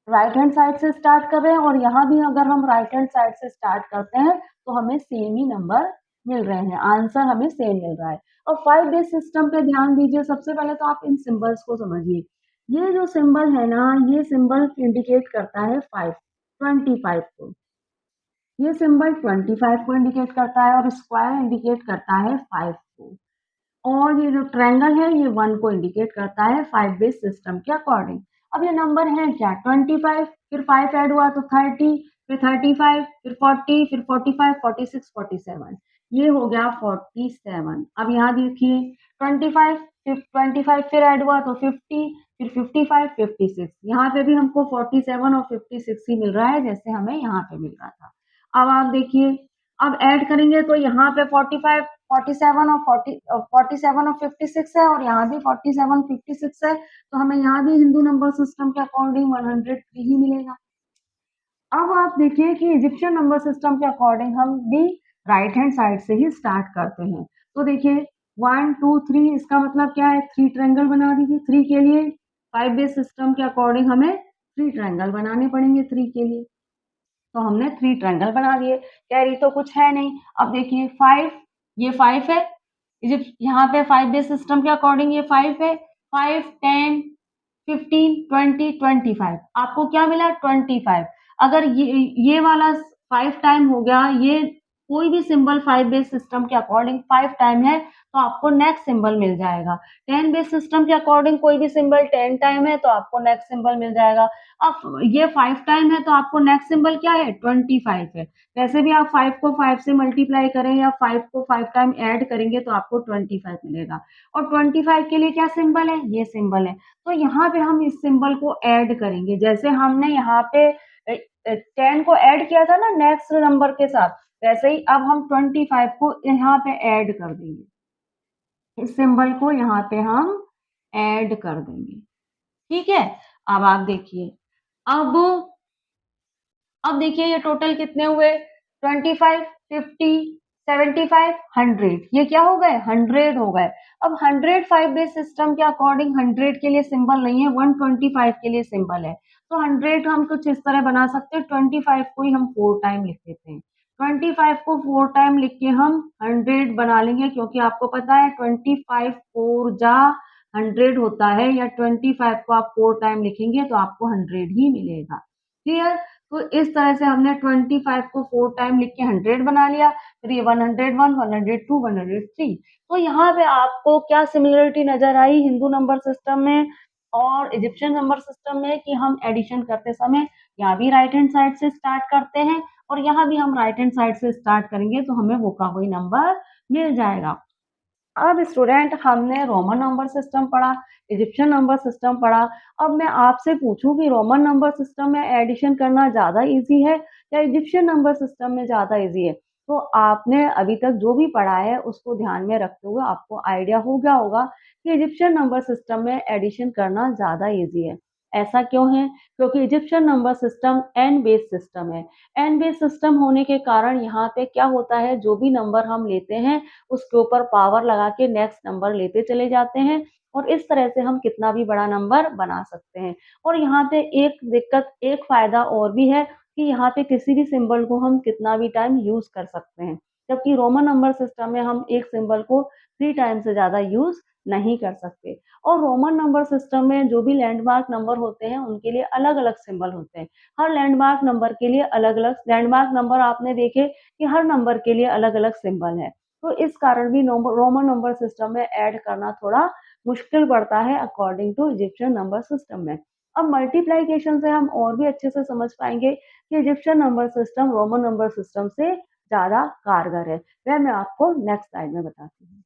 राइट हैंड साइड से स्टार्ट कर रहे हैं और यहाँ भी अगर हम राइट हैंड साइड से स्टार्ट करते हैं तो हमें सेम ही नंबर मिल रहे हैं, आंसर हमें सेम मिल रहा है। और 5 बेस सिस्टम पे ध्यान दीजिए। सबसे पहले तो आप इन सिंबल्स को समझिए। ये जो सिंबल है ना, ये सिंबल इंडिकेट करता है 5 25 को, ये सिंबल 25 को इंडिकेट करता है और स्क्वायर इंडिकेट करता है 5 को, और ये जो ट्रायंगल है ये 1 को इंडिकेट करता है 5 बेस सिस्टम के अकॉर्डिंग। अब ये नंबर है क्या, 25, फिर 5 ऐड हुआ तो 30, फिर 35, फिर 40, फिर 45 46 47, ये हो गया 47। अब यहाँ देखिए 25 फिर 25 फिर ऐड हुआ तो 50, फिर 55 56, यहाँ पे भी हमको 47 और 56 ही मिल रहा है जैसे हमें यहाँ पे मिल रहा था। अब आप देखिए, अब ऐड करेंगे तो यहाँ पे 45 47 और 47 और 56 है और यहाँ भी 47 56 है, तो हमें यहाँ भी हिंदू नंबर सिस्टम के अकॉर्डिंग 103 ही मिलेगा। अब आप देखिए कि इजिप्शियन नंबर सिस्टम के अकॉर्डिंग हम भी राइट हैंड साइड से ही स्टार्ट करते हैं। तो देखिए 1 2 3, इसका मतलब क्या है, 3 ट्रायंगल बना दीजिए। 3 के लिए 5 बेस सिस्टम के अकॉर्डिंग हमें 3 ट्रायंगल बनाने पड़ेंगे 3 के लिए। तो हमने 3 ट्रायंगल बना दिए, कैरी तो कुछ है नहीं। अब देखिए 5, ये 5 है, इजिप्ट यहाँ पे 5 बेस सिस्टम के अकॉर्डिंग ये 5 है, 5 10 15 20 25, आपको क्या मिला 25। अगर ये वाला 5 टाइम हो गया, ये कोई भी सिंबल 5 बेस सिस्टम के अकॉर्डिंग 5 टाइम है तो आपको नेक्स्ट सिंबल मिल जाएगा। 10 बेस सिस्टम के अकॉर्डिंग कोई भी सिंबल 10 टाइम है तो आपको नेक्स्ट सिंबल मिल जाएगा। अब ये 5 टाइम है तो आपको नेक्स्ट सिंबल क्या है, 25 है। वैसे भी आप 5 को 5 से मल्टीप्लाई करें या 5 को 5 टाइम ऐड करेंगे तो आपको 25 मिलेगा। और 25 के लिए क्या सिंबल है, ये सिंबल है। तो यहाँ पे हम इस सिंबल को ऐड करेंगे, जैसे हमने यहाँ पे 10 को ऐड किया था ना नेक्स्ट नंबर के साथ, वैसे ही अब हम 25 को यहाँ पे ऐड कर देंगे। इस सिंबल को यहाँ पे हम ऐड कर देंगे, ठीक है। अब आप देखिए, अब अब देखिए ये टोटल कितने हुए, 25 50 75 100, ये क्या हो गए, 100 हो गए। अब 100 5 बेस सिस्टम के अकॉर्डिंग 100 के लिए सिंबल नहीं है, 125 के लिए सिंबल है। तो 100 हम कुछ इस तरह बना सकते हैं, 25 को ही हम 4 टाइम लिख देते हैं। 25 को 4 टाइम लिख के हम 100 बना लेंगे, क्योंकि आपको पता है 25 4 जा 100 होता है, या 25 को आप 4 टाइम लिखेंगे तो आपको 100 ही मिलेगा। क्लियर। तो इस तरह से हमने 25 को 4 टाइम लिख के 100 बना लिया। फिर ये 101 102 103, तो यहाँ पे आपको क्या सिमिलरिटी नजर आई हिंदू नंबर सिस्टम में और इजिप्शियन नंबर सिस्टम में, कि हम एडिशन करते समय यहाँ भी राइट हैंड साइड से स्टार्ट करते हैं और यहाँ भी हम राइट हैंड साइड से स्टार्ट करेंगे तो हमें वो का वही नंबर मिल जाएगा। अब स्टूडेंट हमने रोमन नंबर सिस्टम पढ़ा, इजिप्शियन नंबर सिस्टम पढ़ा। अब मैं आपसे पूछूं कि रोमन नंबर सिस्टम में एडिशन करना ज़्यादा इजी है या इजिप्शियन नंबर सिस्टम में ज़्यादा इजी है? तो आपने अभी तक जो भी पढ़ा है उसको ध्यान में रखते हुए आपको आइडिया हो गया होगा कि इजिप्शियन नंबर सिस्टम में एडिशन करना ज़्यादा इजी है। ऐसा क्यों है? क्योंकि Egyptian number system N base system है। एन बेस सिस्टम होने के कारण यहाँ पे क्या होता है, जो भी नंबर हम लेते हैं उसके ऊपर पावर लगा के नेक्स्ट नंबर लेते चले जाते हैं और इस तरह से हम कितना भी बड़ा नंबर बना सकते हैं। और यहाँ पे एक दिक्कत, एक फ़ायदा और भी है कि यहाँ पे किसी भी सिंबल को हम कितना भी टाइम यूज़ कर सकते हैं। जबकि रोमन नंबर सिस्टम में हम एक सिंबल को 3 टाइम से ज़्यादा यूज़ नहीं कर सकते। और रोमन नंबर सिस्टम में जो भी लैंडमार्क नंबर होते हैं, उनके लिए अलग-अलग सिंबल होते हैं। हर लैंडमार्क नंबर के लिए अलग-अलग लैंडमार्क नंबर आपने देखे कि हर नंबर के लिए अलग-अलग सिंबल है। तो इस कारण भी रोमन नंबर सिस्टम में ऐड करना थोड़ा मुश्किल पड़ता है according to Egyptian number system में। अब मल्टीप्लिकेशन से हम और भी अच्छे से समझ पाएँगे कि Egyptian number system Roman number system से ज़्यादा कारगर है। वह मैं आपको नेक्स्ट स्लाइड में बताती हूँ।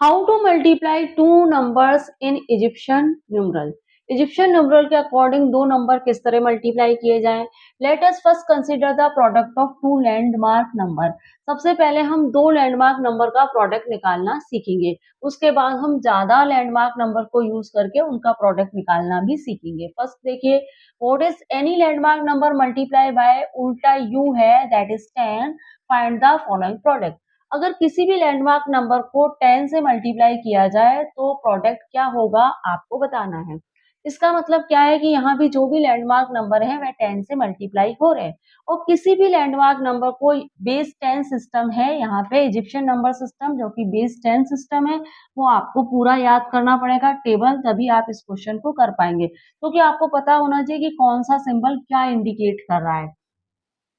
How to multiply two numbers in Egyptian numeral. Egyptian numeral के अकॉर्डिंग दो नंबर किस तरह मल्टीप्लाई किए जाएं। Let us first consider the product of two landmark number. सबसे पहले हम दो लैंडमार्क नंबर का प्रोडक्ट निकालना सीखेंगे। उसके बाद हम ज्यादा लैंडमार्क नंबर को यूज करके उनका प्रोडक्ट निकालना भी सीखेंगे। फर्स्ट देखिए, what is any landmark number multiply bye उल्टा यू है, that is 10, find the following product. अगर किसी भी लैंडमार्क नंबर को 10 से मल्टीप्लाई किया जाए तो प्रोडक्ट क्या होगा आपको बताना है। इसका मतलब क्या है कि यहाँ भी जो भी लैंडमार्क नंबर है वह 10 से मल्टीप्लाई हो रहे हैं। और किसी भी लैंडमार्क नंबर को बेस 10 सिस्टम है, यहाँ पे इजिप्शियन नंबर सिस्टम जो कि बेस 10 सिस्टम है, वो आपको पूरा याद करना पड़ेगा टेबल, तभी आप इस क्वेश्चन को कर पाएंगे। क्योंकि आपको पता होना चाहिए कि कौन सा सिंबल क्या इंडिकेट कर रहा है।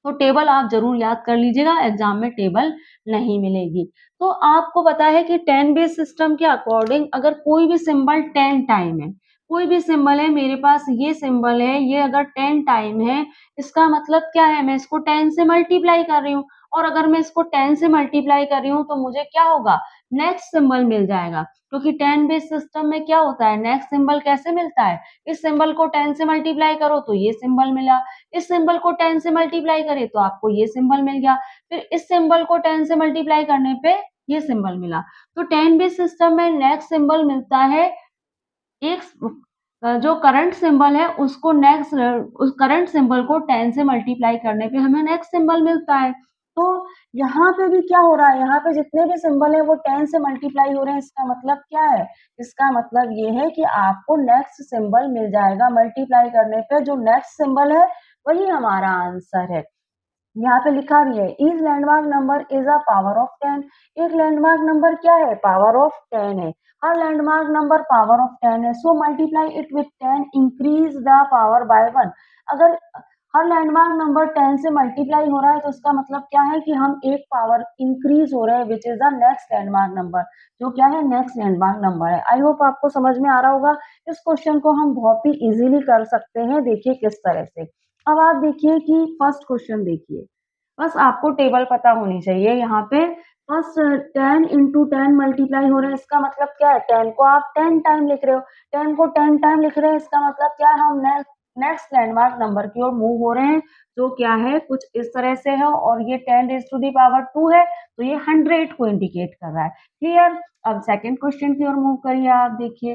तो टेबल आप जरूर याद कर लीजिएगा, एग्जाम में टेबल नहीं मिलेगी। तो आपको पता है कि 10 बेस सिस्टम के अकॉर्डिंग अगर कोई भी सिंबल 10 टाइम है, कोई भी सिंबल है, मेरे पास ये सिंबल है, ये अगर 10 टाइम है, इसका मतलब क्या है, मैं इसको 10 से मल्टीप्लाई कर रही हूँ। और अगर मैं इसको 10 से मल्टीप्लाई कर रही हूँ तो मुझे क्या होगा, नेक्स्ट सिंबल मिल जाएगा। क्योंकि 10 बेस सिस्टम में क्या होता है, नेक्स्ट सिंबल कैसे मिलता है, इस सिंबल को 10 से मल्टीप्लाई करो तो ये सिंबल मिला, इस सिंबल को 10 से मल्टीप्लाई करें तो आपको ये सिंबल मिल गया, फिर इस सिंबल को 10 से मल्टीप्लाई करने पे ये सिंबल मिला। तो 10 बेस सिस्टम में नेक्स्ट सिंबल मिलता है, एक जो करंट सिंबल है उसको नेक्स्ट, उस करंट सिंबल को 10 से मल्टीप्लाई करने पे हमें नेक्स्ट सिंबल मिलता है। तो यहाँ पे भी क्या हो रहा है, यहाँ पे जितने भी सिंबल है वो 10 से मल्टीप्लाई हो रहे हैं। इसका मतलब क्या है, इसका मतलब ये है कि आपको नेक्स्ट सिंबल मिल जाएगा मल्टीप्लाई करने पे। जो नेक्स्ट सिंबल है वही हमारा आंसर है। यहाँ पे लिखा भी है, is landmark number is a power of 10। एक लैंडमार्क नंबर क्या है, पावर ऑफ 10 है। हर लैंडमार्क नंबर पावर ऑफ 10 है, so multiply it with 10, increase the power bye 1। अगर हर लैंडमार्क नंबर 10 से मल्टीप्लाई हो रहा है तो इसका मतलब क्या है कि हम एक पावर इंक्रीज हो रहे हैं, which is the next landmark number, जो क्या है, नेक्स्ट लैंडमार्क नंबर है। आई होप आपको समझ में आ रहा होगा। इस क्वेश्चन को हम बहुत ही इजीली कर सकते हैं, देखिए किस तरह से। अब आप देखिए कि फर्स्ट क्वेश्चन देखिए, बस आपको टेबल पता होनी चाहिए। यहाँ पे फर्स्ट 10 इंटू 10 मल्टीप्लाई हो रहे हैं, इसका मतलब क्या है, 10 को आप 10 टाइम लिख रहे हो, 10 को 10 टाइम लिख रहे हैं, इसका मतलब क्या है, हम नेक्स्ट लैंडमार्क नंबर की ओर मूव हो रहे हैं, जो क्या है, कुछ इस तरह से है। और ये 10 रेज़ टू दी पावर 2 है, तो ये 100 को इंडिकेट कर रहा है। क्लियर। अब सेकंड क्वेश्चन की ओर मूव करिए, आप देखिए।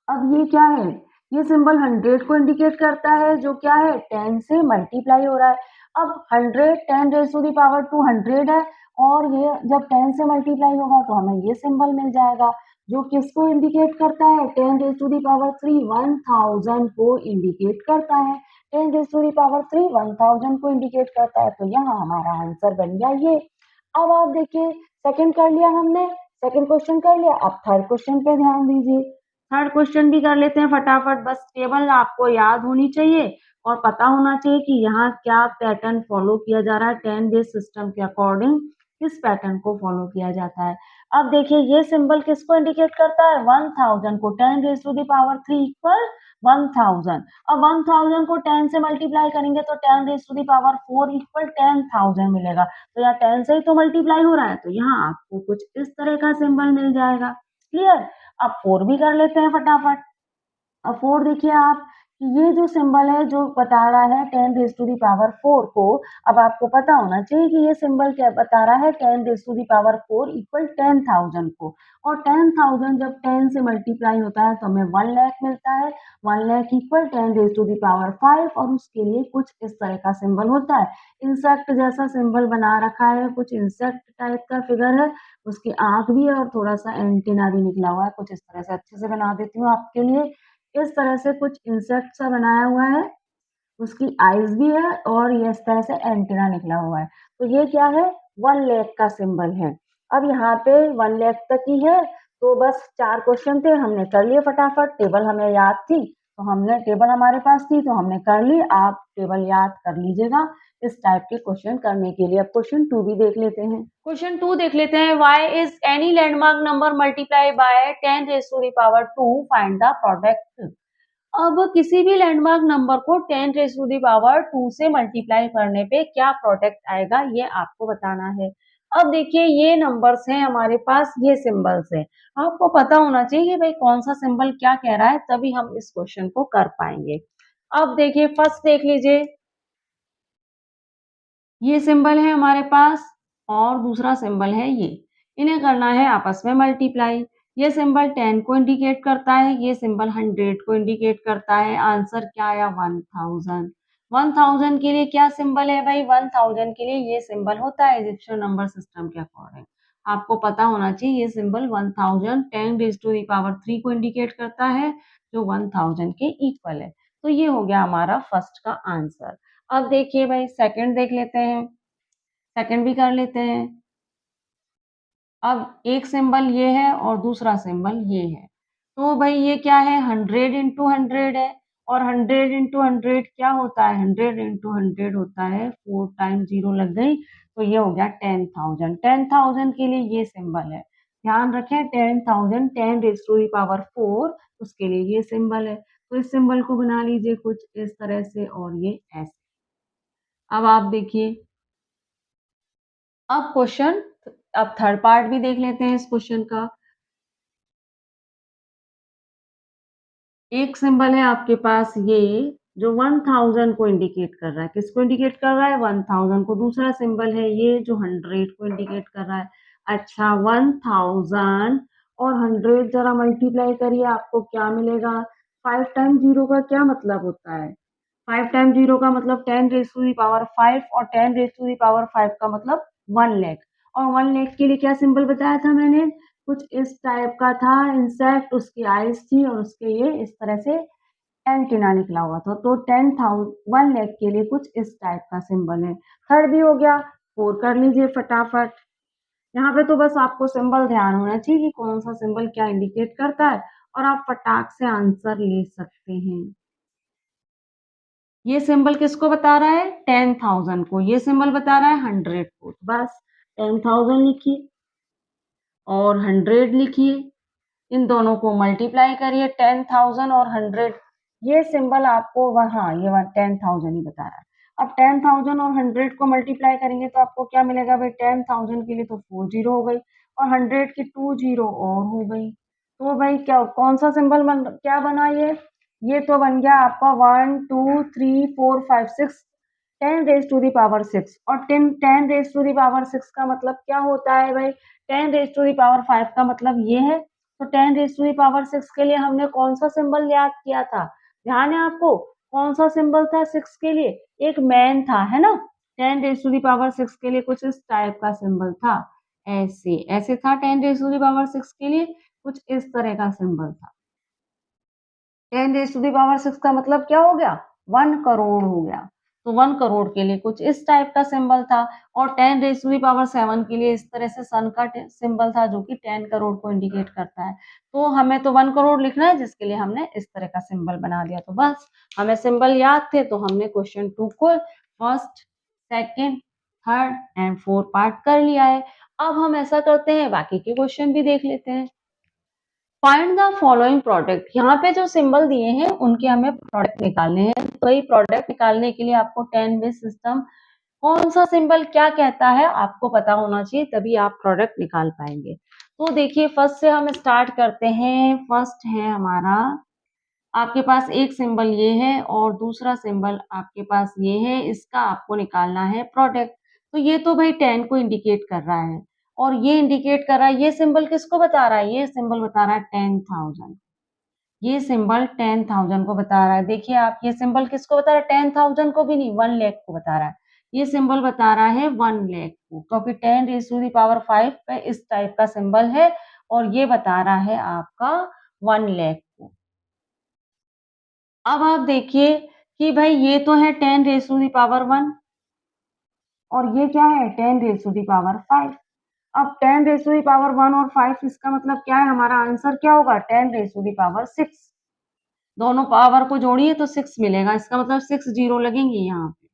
अब ये क्या है, ये सिंबल 100 को इंडिकेट करता है, जो क्या है, 10 से मल्टीप्लाई हो रहा है। अब 100 10 रेज़ टू दी पावर 2 100 है, और ये जब 10 से मल्टीप्लाई होगा तो हमें ये सिंबल मिल जाएगा, जो किसको इंडिकेट करता है, 10 रेज़ टू दी पावर 3 1000 को इंडिकेट करता है। 10 रेज़ टू दी पावर 3 1000 को इंडिकेट करता है, तो यहाँ हमारा आंसर बन गया ये। अब आप देखिए, सेकंड कर लिया हमने, सेकंड क्वेश्चन कर लिया। अब थर्ड क्वेश्चन पे ध्यान दीजिए। थर्ड क्वेश्चन भी कर लेते हैं फटाफट। बस टेबल आपको याद होनी चाहिए और पता होना चाहिए कि यहाँ क्या पैटर्न फॉलो किया जा रहा है, 10 बेस सिस्टम के अकॉर्डिंग किस पैटर्न को फॉलो किया जाता है। अब देखिए, ये सिंबल किसको इंडिकेट करता है, 1000 को, 10 raise to the power 3 equal 1000। अब 1000 को 10 से मल्टीप्लाई करेंगे तो 10 raise to the power 4 equal 10,000 मिलेगा। तो यहाँ 10 से ही तो मल्टीप्लाई हो रहा है, तो यहाँ आपको कुछ इस तरह का सिंबल मिल जाएगा। क्लियर। अब 4 भी कर लेते हैं फटाफट। अब 4 देखिए आप, कि ये जो सिंबल है जो बता रहा है 10⁻⁴ को, अब आपको पता होना चाहिए कि ये सिंबल क्या बता रहा है 10⁻⁴ इक्वल 10,000 को, और 10,000 जब 10 से मल्टीप्लाई होता है तो हमें 1 लाख मिलता है, 1 लाख इक्वल 10⁻⁵ और उसके लिए कुछ इस तरह का सिंबल होता है। इंसेक्ट जैसा सिंबल बना रखा है, कुछ इंसेक्ट टाइप का फिगर है, उसकी आंख भी है और थोड़ा सा एंटीना भी निकला हुआ है, कुछ इस तरह से अच्छे से बना देती हूँ आपके लिए। इस तरह से कुछ इंसेक्ट सा बनाया हुआ है, उसकी आईज भी है और ये इस तरह से एंटीना निकला हुआ है। तो ये क्या है 1 लाख का सिंबल है। अब यहाँ पे 1 लाख तक ही है, तो बस 4 क्वेश्चन थे, हमने कर लिए फटाफट। टेबल हमें याद थी तो हमने टेबल हमारे पास थी तो हमने कर ली। आप टेबल याद कर लीजिएगा इस टाइप के क्वेश्चन करने के लिए। अब क्वेश्चन 2 भी देख लेते हैं। क्वेश्चन 2 देख लेते हैं। Why is any landmark number multiply by 10⁻²? Find the product. अब किसी भी लैंडमार्क नंबर को 10⁻² से मल्टीप्लाई करने पे क्या प्रोडक्ट आएगा ये आपको बताना है। अब देखिए ये नंबर्स हैं हमारे पास, ये सिंबल्स हैं। आपको पता होना चाहिए कि भाई कौन सा सिंबल क्या कह रहा है, तभी हम इस क्वेश्चन को कर पाएंगे। अब देखिए फर्स्ट देख लीजिए, ये सिंबल है हमारे पास और दूसरा सिंबल है ये, इन्हें करना है आपस में मल्टीप्लाई। ये सिंबल 10 को इंडिकेट करता है, ये सिंबल 100 को इंडिकेट करता है। आंसर क्या आया 1000। 1000 के लिए क्या सिंबल है भाई, 1000 के लिए ये सिंबल होता है इजिप्शियन नंबर सिस्टम के अकॉर्डिंग। आपको पता होना चाहिए ये सिंबल 1000 10⁻³ को इंडिकेट करता है, जो 1000 के इक्वल है। तो ये हो गया हमारा फर्स्ट का आंसर। अब देखिए भाई सेकंड देख लेते हैं, सेकंड भी कर लेते हैं। अब एक सिंबल ये है और दूसरा सिंबल ये है, तो भाई ये क्या है 100 इंटू 100 है, और 100 इंटू 100 क्या होता है, 100 इंटू 100 होता है 4 टाइम 0 लग गई, तो ये हो गया 10,000। 10,000 के लिए ये सिंबल है, ध्यान रखें 10,000 10⁻⁴ उसके लिए ये सिंबल है। तो इस सिंबल को बना लीजिए कुछ इस तरह से और ये ऐसे। अब आप देखिए, अब क्वेश्चन, अब थर्ड पार्ट भी देख लेते हैं इस क्वेश्चन का। एक सिंबल है आपके पास ये, जो 1000 को इंडिकेट कर रहा है, किसको इंडिकेट कर रहा है 1000 को। दूसरा सिंबल है ये जो 100 को इंडिकेट कर रहा है। अच्छा 1000 और 100 जरा मल्टीप्लाई करिए, आपको क्या मिलेगा। 5 टाइम 0 का क्या मतलब होता है, 5 टाइम 0 का मतलब 10⁻⁵, और 10⁻⁵ का मतलब 1 लाख। और 1 लाख के लिए क्या सिंबल बताया था मैंने, कुछ इस टाइप का था इंसेक्ट, उसकी आईज थी और उसके ये इस तरह से एंटीना निकला हुआ था। तो 1 लाख के लिए कुछ इस टाइप का सिंबल है। थर्ड भी हो गया, 4 कर लीजिए फटाफट। यहाँ पे तो बस आपको सिंबल ध्यान होना चाहिए कि कौन सा सिंबल क्या इंडिकेट करता है, और आप फटाक से आंसर ले सकते हैं। ये सिंबल किसको बता रहा है 10,000 को, ये सिंबल बता रहा है 100 को। बस 10,000 लिखिए और 100 लिखिए, इन दोनों को मल्टीप्लाई करिए 10,000 और 100। ये सिंबल आपको वहाँ ये 10,000 ही बता रहा है। अब 10,000 और 100 को मल्टीप्लाई करेंगे तो आपको क्या मिलेगा भाई, 10,000 के लिए तो 4 जीरो हो गई और 100 की 2 जीरो और हो गई। तो भाई क्या कौन सा सिंबल क्या बना ये तो बन गया आपका 1 2 3 4 5 6 10⁻⁶। और 10⁻⁶ का मतलब क्या होता है भाई, 10⁻⁵ का मतलब ये है। तो 10⁻⁶ के लिए हमने कौन सा सिंबल याद किया था, ध्यान है आपको कौन सा सिंबल था 6 के लिए, एक मैन था है ना। 10⁻⁶ के लिए कुछ इस टाइप का सिंबल था, ऐसे ऐसे था 10⁻⁶ के लिए कुछ इस तरह का सिंबल था। 10⁻⁶ का मतलब क्या हो गया 1 करोड़ हो गया। तो 1 करोड़ के लिए कुछ इस टाइप का सिंबल था, और 10⁻⁷ के लिए इस तरह से सन का सिंबल था जो कि 10 करोड़ को इंडिकेट करता है। तो हमें तो 1 करोड़ लिखना है जिसके लिए हमने इस तरह का सिंबल बना दिया। तो बस हमें सिंबल याद थे तो हमने क्वेश्चन 2 को first second third and fourth part कर लिया है। अब हम ऐसा करते हैं बाकी के क्वेश्चन भी देख लेते हैं। फाइंड द फॉलोइंग प्रोडक्ट, यहाँ पे जो सिंबल दिए हैं उनके हमें प्रोडक्ट निकालने हैं। तो ये प्रोडक्ट निकालने के लिए आपको 10 बेस सिस्टम कौन सा सिंबल क्या कहता है आपको पता होना चाहिए, तभी आप प्रोडक्ट निकाल पाएंगे। तो देखिए फर्स्ट से हम स्टार्ट करते हैं। फर्स्ट है हमारा आपके पास एक सिंबल ये है और दूसरा सिंबल आपके पास ये है, इसका आपको निकालना है प्रोडक्ट। तो ये तो भाई 10 को इंडिकेट कर रहा है और ये इंडिकेट कर रहा है, ये सिंबल किसको बता रहा है? ये सिंबल बता रहा है 10,000। ये सिंबल 10,000 को बता रहा है। देखिए आप, ये सिंबल किसको बता रहा है? 10,000 को भी नहीं, 1 लाख को बता रहा है। ये सिंबल बता रहा है 1 लाख को, क्योंकि 10 रेज़ टू द पावर 5 पे इस टाइप का सिंबल है और ये बता रहा है आपका 1 लाख को। अब आप देखिए कि भाई ये तो है 10 रेज़ टू द पावर 1 और ये क्या है? 10 रेज़ टू द पावर 5। अब 10 रेज़ टू द पावर 1 और 5, इसका मतलब क्या है? हमारा आंसर क्या होगा? 10 रेज़ टू द पावर 6। दोनों पावर को जोड़िए तो 6 मिलेगा, इसका मतलब 6 जीरो लगेंगे यहाँ पे,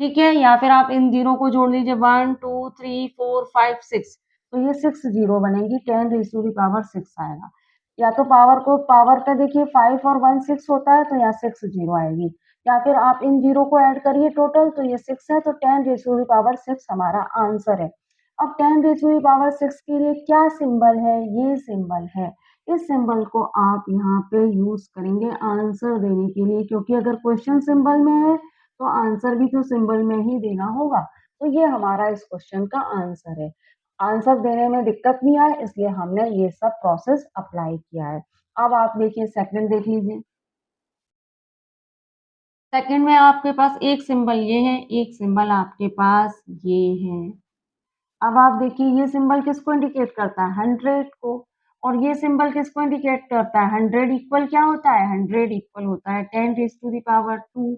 ठीक है? या फिर आप इन जीरो को जोड़ लीजिए, 1, 2, 3, 4, 5, 6, तो ये 6 जीरो बनेंगी, 10 रेज़ टू द पावर 6 आएगा। या तो पावर पे देखिए 5 और 1 6 होता है, तो यहाँ 6 जीरो आएगी। या फिर आप इन जीरो को ऐड करिए टोटल, तो ये 6 है, तो 10 रेज़ टू द पावर 6 हमारा आंसर है। अब 10 रेज़ टू द पावर 6 के लिए क्या सिंबल है? ये सिंबल है। इस सिंबल को आप यहाँ पे यूज़ करेंगे आंसर देने के लिए, क्योंकि अगर क्वेश्चन सिंबल में है तो आंसर भी तो सिंबल में ही देना होगा। तो ये हमारा इस क्वेश्चन का आंसर है। आंसर देने में दिक्कत नहीं आए, इसलिए हमने ये सब प्रोसेस अप्लाई किया है। अब आप देखिए, सेकंड देख लीजिए। सेकंड में आपके पास एक सिंबल ये है, एक सिंबल आपके पास ये है। अब आप देखिए, ये सिंबल किसको इंडिकेट करता है? 100 को। और ये सिंबल किसको इंडिकेट करता है? 100 इक्वल क्या होता है? 100 इक्वल होता है 10 raise to the power 2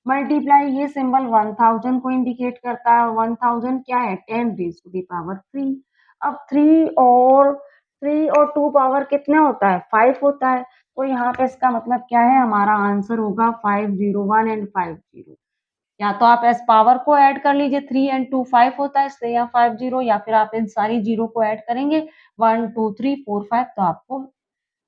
multiply, ये सिंबल 1000 को इंडिकेट करता है और 1000 क्या है? 10 रेज़ टू द पावर 3। अब 3 और 2 पावर कितने होता है? 5 होता है। तो यहाँ पे इसका मतलब क्या है? हमारा आंसर होगा 501 एंड 50। या तो आप एस पावर को ऐड कर लीजिए, 3 एंड 2 5 होता है, इसलिए यहाँ 50, या फिर आप इन सारी जीरो को ऐड करेंगे, 1 2 3 4 5, तो आपको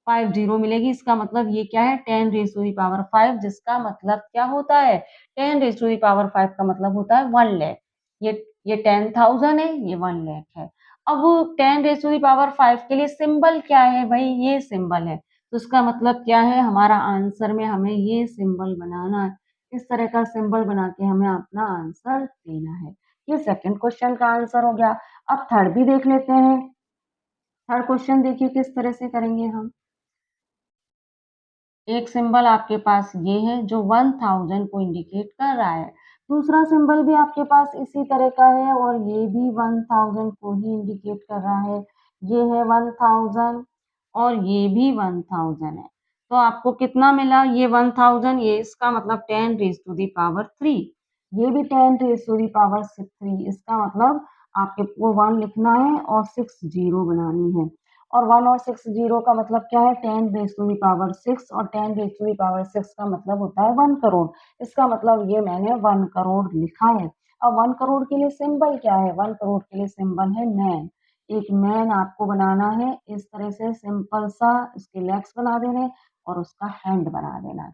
50 मिलेगी। इसका मतलब ये क्या है? 10 रेज़ टू द पावर 5, जिसका मतलब क्या होता है? 10 रेज़ टू द पावर 5 का मतलब होता है 1 लाख। ये 10,000 है, ये 1 लाख है। अब 10 रेज़ टू द पावर 5 के लिए सिंबल क्या है भई? ये सिंबल है। तो इसका मतलब क्या है? हमारा आंसर में हमें ये सिंबल बनाना है। इस तरह का सिंबल बना के हमें अपना आंसर देना है। ये सेकंड क्वेश्चन का आंसर हो गया। अब थर्ड भी देख लेते हैं। थर्ड क्वेश्चन देखिए किस तरह से करेंगे हम। एक सिंबल आपके पास ये है जो 1000 को इंडिकेट कर रहा है। दूसरा सिंबल भी आपके पास इसी तरह का है और ये भी 1000 को ही इंडिकेट कर रहा है। ये है 1000 और ये भी 1000 है। तो आपको कितना मिला? ये 1000, ये इसका मतलब 10 रेज़ टू द पावर 3। ये भी 10 रेज़ टू द पावर 3। इसका मतलब आपको 1 लिखना है और 6 जीरो बनानी है। और 1 और 6 जीरो का मतलब क्या है? 10 रेज़ टू द पावर 6 और 10 रेज़ टू द पावर 6 का मतलब होता है 1 करोड़। इसका मतलब ये मैंने 1 करोड़ लिखा है। अब 1 करोड़ के लिए सिंबल क्या है? 1 करोड़ के लिए सिंबल है मैन। एक मैन आपको बनाना है, इस तरह से सिंपल सा इसके लेग्स बना देने हैं और उसका हैंड बना देना है।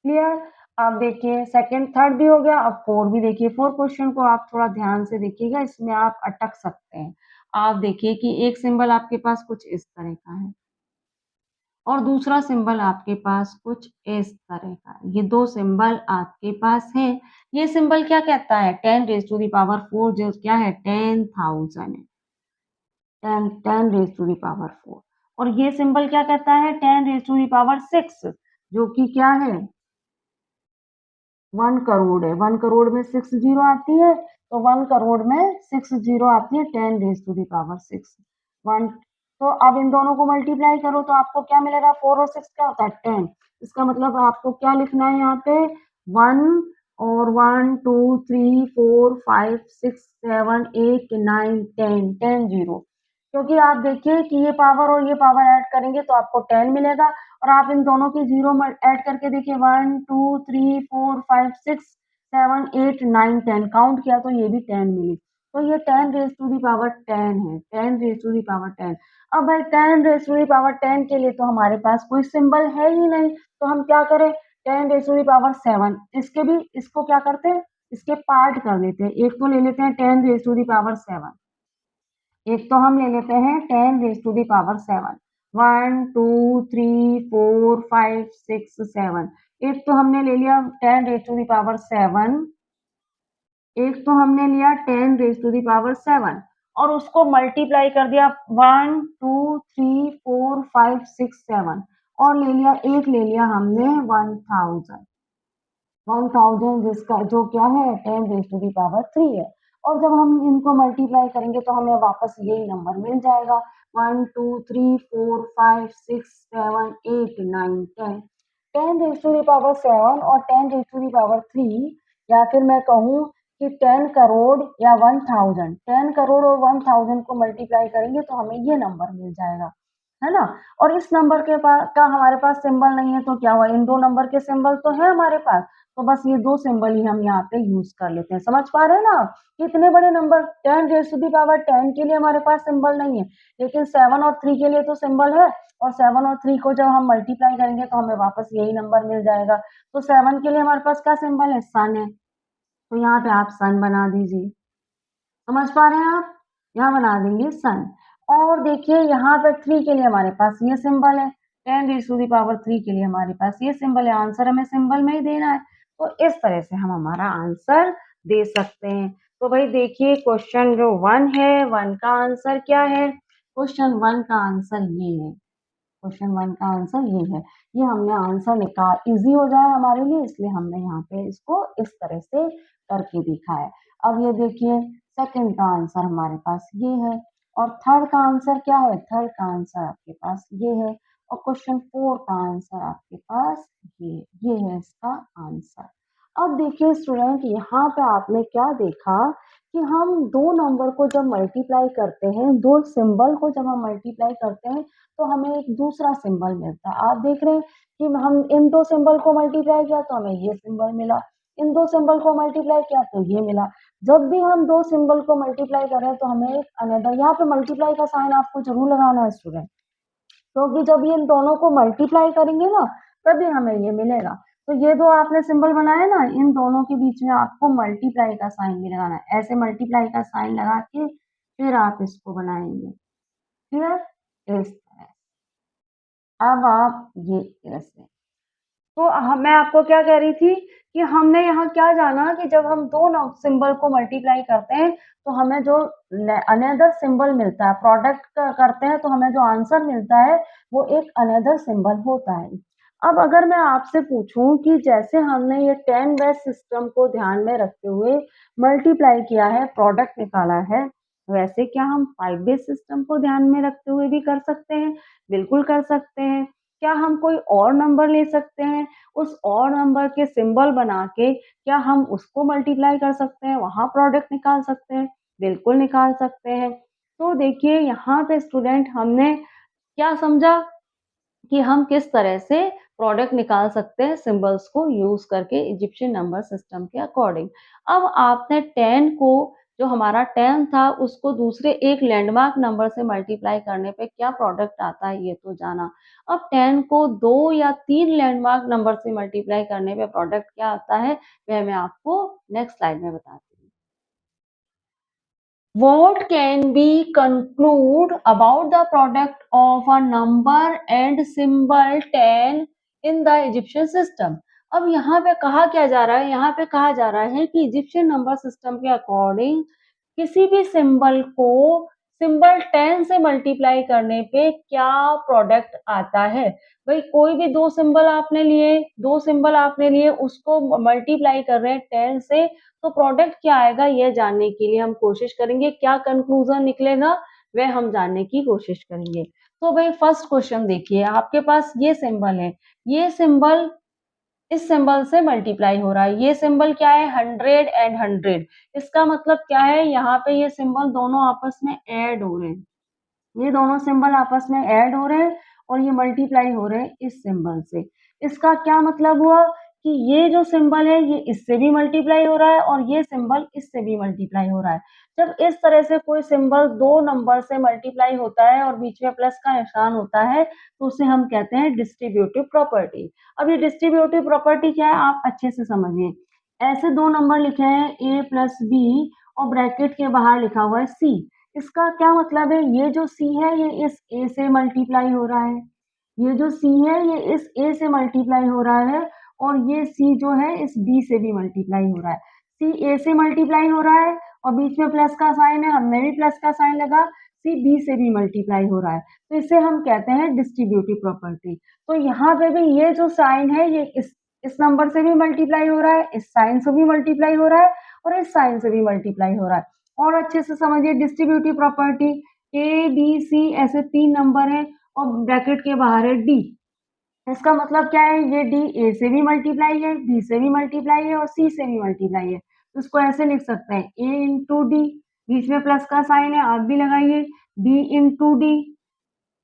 क्लियर? आप देखिए, सेकंड थर्ड भी हो गया, अब फोर्थ भी देखिए। फोर्थ क्वेश्चन को आप थोड़ा ध्यान से देखिएगा, इसमें आप अटक सकते हैं। आप देखिए कि एक सिंबल आपके पास कुछ इस तरह का है और दूसरा सिंबल आपके पास कुछ इस तरह का है। ये 2 सिंबल आपके पास हैं। ये सिंबल क्या कहता है? 10 रेज़ टू द पावर 4, जो क्या है? 10,000 है। 10 रेज़ टू द पावर 4। और ये सिंबल क्या कहता है? 10 रेज़ टू द पावर 6, जो कि क्या है? 1 करोड़ है। 1 करोड़ में 6 जीरो आती है, तो 1 करोड़ में 6 जीरो आती है, 10 रेज़ टू द पावर 6। 1, तो अब इन दोनों को मल्टीप्लाई करो तो आपको क्या मिलेगा? 4 और 6 क्या होता है? 10। इसका मतलब आपको क्या लिखना है यहाँ पे? 1 और 1 2 3 4 5 6 7 8 9 10, 10 जीरो। क्योंकि आप देखिए कि ये पावर और ये पावर ऐड करेंगे तो आपको 10 मिलेगा और आप इन दोनों के जीरो में ऐड करके देखिए, 1 2 3 4 5 6 7 8 9 10 काउंट किया तो ये भी 10 मिली। तो ये 10 रेज़ टू द पावर 10 है, 10 रेज़ टू द पावर 10। अब भाई 10 रेज़ टू द पावर 10 के लिए तो हमारे पास कोई सिंबल है ही नहीं, तो हम क्या करें? 10 रेज़ टू द पावर 7, इसको क्या करते हैं? इसके पार्ट कर देते हैं। एक तो ले लेते हैं 10 रेज़ टू द पावर 7, एक तो हम ले लेते हैं 10 रेज़ टू द पावर 7 1 2 3 4 5 6 7। एक तो हमने ले लिया 10 रेज़ टू द पावर 7, एक तो हमने लिया 10 रेज़ टू द पावर 7 और उसको मल्टीप्लाई कर दिया 1 2 3 4 5 6 7 और ले लिया हमने 1000। 1000 जिसका जो क्या है 10 रेज़ टू द पावर 3 है और जब हम इनको मल्टीप्लाई करेंगे तो हमें वापस यही नंबर मिल जाएगा 1 2 3 4 5 6 7 8 9 10। 10 रेज़ टू द पावर 7 और 10 रेज़ टू द पावर 3 या फिर मैं कहूँ कि 10 करोड़ या 1000, 10 करोड़ और 1000 को मल्टीप्लाई करेंगे तो हमें ये नंबर मिल जाएगा, है ना? और इस नंबर के पास का हमारे पास सिंबल नहीं है तो क्या हुआ, इन दो नंबर के सिंबल तो है हमारे पास, तो बस ये दो सिंबल ही हम यहाँ पे यूज कर लेते हैं। समझ पा रहे हैं ना आप? कितने बड़े number 10 raise to the power 10 के लिए हमारे पास सिंबल नहीं है, लेकिन 7 और 3 के लिए तो सिंबल है और 7 और 3 को जब हम मल्टीप्लाई करेंगे तो हमें वापस यही नंबर मिल जाएगा। तो 7 के लिए हमारे पास क्या सिंबल है? सन है, तो यहाँ पे आप सन बना दीजिए। समझ पा रहे हैं आप? यहाँ बना देंगे सन। और देखिए यहाँ पे 3 के लिए हमारे पास ये सिंबल है, 10 रेज़ टू द पावर 3 के लिए हमारे पास ये सिंबल है, आंसर हमें सिंबल में ही देना है। तो इस तरह से हम हमारा आंसर दे सकते हैं। तो भाई देखिए क्वेश्चन जो 1 है, 1 का आंसर क्या है? क्वेश्चन 1 का आंसर ये है। क्वेश्चन 1 का आंसर ये है। ये हमने आंसर निकाल ईज़ी हो जाए हमारे लिए इसलिए हमने यहाँ पे इसको इस तरह से करके दिखा है। अब ये देखिए सेकंड का आंसर हमारे पास ये है और थर्ड का आंसर क्या है? थर्ड का आंसर आपके पास ये है और क्वेश्चन 4 का आंसर आपके पास ये है इसका आंसर। अब देखिए स्टूडेंट यहाँ पे आपने क्या देखा कि हम दो नंबर को जब मल्टीप्लाई करते हैं, दो सिंबल को जब हम मल्टीप्लाई करते हैं तो हमें एक दूसरा सिंबल मिलता है। आप देख रहे हैं कि हम इन दो सिंबल को मल्टीप्लाई किया तो हमें ये सिंबल मिला, इन दो सिंबल को मल्टीप्लाई किया तो ये मिला। जब भी हम दो सिंबल को मल्टीप्लाई कर रहे हैं तो हमें एक अनदर यहाँ पे मल्टीप्लाई का साइन आपको जरूर लगाना है स्टूडेंट, क्योंकि जब ये इन दोनों को मल्टीप्लाई करेंगे ना तभी हमें ये मिलेगा। तो ये दो आपने सिंबल बनाए ना, इन दोनों के बीच में आपको मल्टीप्लाई का साइन भी लगाना है। ऐसे मल्टीप्लाई का साइन लगा के फिर आप इसको बनाएंगे। क्लियर? इस तरह। अब आप ये ऐसे। तो मैं आपको क्या कह रही थी कि हमने यहाँ क्या जाना कि जब हम दो सिंबल को मल्टीप्लाई करते हैं तो हमें जो अनदर सिंबल मिलता है, प्रोडक्ट करते हैं तो हमें जो आंसर मिलता है वो एक अनदर सिंबल होता है। अब अगर मैं आपसे पूछूं कि जैसे हमने ये 10 बेस सिस्टम को ध्यान में रखते हुए मल्टीप्लाई किया है, प्रोडक्ट निकाला है, वैसे क्या हम 5 बेस सिस्टम को ध्यान में रखते हुए भी कर सकते हैं? बिल्कुल कर सकते हैं। क्या हम कोई और नंबर ले सकते हैं, उस और नंबर के सिंबल बना के क्या हम उसको मल्टीप्लाई कर सकते हैं, वहाँ प्रोडक्ट निकाल सकते हैं? बिल्कुल निकाल सकते हैं। तो देखिए यहाँ पे स्टूडेंट हमने क्या समझा कि हम किस तरह से प्रोडक्ट निकाल सकते हैं सिंबल्स को यूज़ करके इजिप्शियन नंबर सिस्टम के अकॉर्डिंग। अब आपने 10 को जो हमारा 10 था उसको दूसरे एक लैंडमार्क नंबर से मल्टीप्लाई करने पे क्या प्रोडक्ट आता है ये तो जाना। अब 10 को 2 या 3 लैंडमार्क नंबर से मल्टीप्लाई करने पे प्रोडक्ट क्या आता है वह मैं आपको नेक्स्ट स्लाइड में बताती हूँ। What can be conclude about the product of a number and symbol 10 in the Egyptian system? अब यहाँ पे कहा क्या जा रहा है? यहाँ पे कहा जा रहा है कि इजिप्शियन नंबर सिस्टम के अकॉर्डिंग किसी भी सिंबल को सिंबल 10 से मल्टीप्लाई करने पे क्या प्रोडक्ट आता है। भाई कोई भी दो सिंबल आपने लिए उसको मल्टीप्लाई कर रहे हैं 10 से तो प्रोडक्ट क्या आएगा यह जानने के लिए हम कोशिश करेंगे, क्या कंक्लूजन निकलेगा वह हम जानने की कोशिश करेंगे। तो भाई फर्स्ट क्वेश्चन देखिए आपके पास ये सिंबल है, ये सिंबल इस सिंबल से मल्टीप्लाई हो रहा है। ये सिंबल क्या है 100 एंड 100। इसका मतलब क्या है यहाँ पे ये सिंबल दोनों आपस में ऐड हो रहे हैं। ये दोनों सिंबल आपस में ऐड हो रहे हैं और ये मल्टीप्लाई हो रहे हैं इस सिंबल से। इसका क्या मतलब हुआ कि ये जो सिंबल है ये इससे भी मल्टीप्लाई हो रहा है और ये सिंबल इससे भी मल्टीप्लाई हो रहा है। जब इस तरह से कोई सिंबल दो नंबर से मल्टीप्लाई होता है और बीच में प्लस का निशान होता है तो उसे हम कहते हैं डिस्ट्रीब्यूटिव प्रॉपर्टी। अब ये डिस्ट्रीब्यूटिव प्रॉपर्टी क्या है आप अच्छे से समझिए। ऐसे दो नंबर लिखे हैं a प्लस बी और ब्रैकेट के बाहर लिखा हुआ है c। इसका क्या मतलब है, ये जो C है ये इस A से मल्टीप्लाई हो रहा है, ये जो C है ये इस A से मल्टीप्लाई हो रहा है और ये C जो है इस B से भी मल्टीप्लाई हो रहा है। C A से मल्टीप्लाई हो रहा है और बीच में प्लस का साइन है, हमने भी प्लस का साइन लगा, C B से भी मल्टीप्लाई हो रहा है, तो इसे हम कहते हैं डिस्ट्रीब्यूटिव प्रॉपर्टी। तो यहाँ पे भी ये जो साइन है ये इस नंबर से भी मल्टीप्लाई हो रहा है, इस साइन से भी मल्टीप्लाई हो रहा है और इस साइन से भी मल्टीप्लाई हो रहा है। और अच्छे से समझिए distributive property, A B C ऐसे 3 नंबर है और ब्रैकेट के बाहर है डी। इसका मतलब क्या है, ये डी ए से भी मल्टीप्लाई है, बी से भी मल्टीप्लाई है और सी से भी मल्टीप्लाई है, तो इसको ऐसे लिख सकते हैं ए इंटू डी, बीच में प्लस का साइन है आप भी लगाइए, B into D,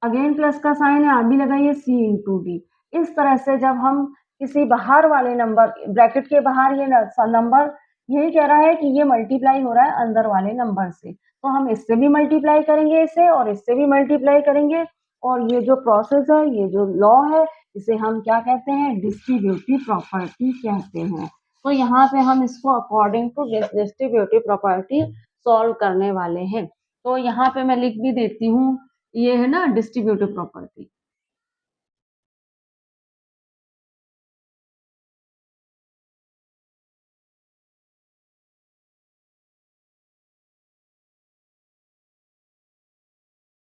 again plus का साइन है आप भी लगाइए, सी इंटू डी। इस तरह से जब हम किसी बाहर वाले नंबर, ब्रैकेट के बाहर ये नंबर यही कह रहा है कि ये मल्टीप्लाई हो रहा है अंदर वाले नंबर से, तो हम इससे भी मल्टीप्लाई करेंगे इसे और इससे भी मल्टीप्लाई करेंगे, और ये जो प्रोसेस है, ये जो लॉ है, इसे हम क्या कहते हैं, डिस्ट्रीब्यूटिव प्रॉपर्टी कहते हैं। तो यहाँ पे हम इसको according to distributive property solve करने वाले हैं। तो यहाँ पे मैं लिख भी देती हूँ, ये है ना डिस्ट्रीब्यूटिव प्रॉपर्टी।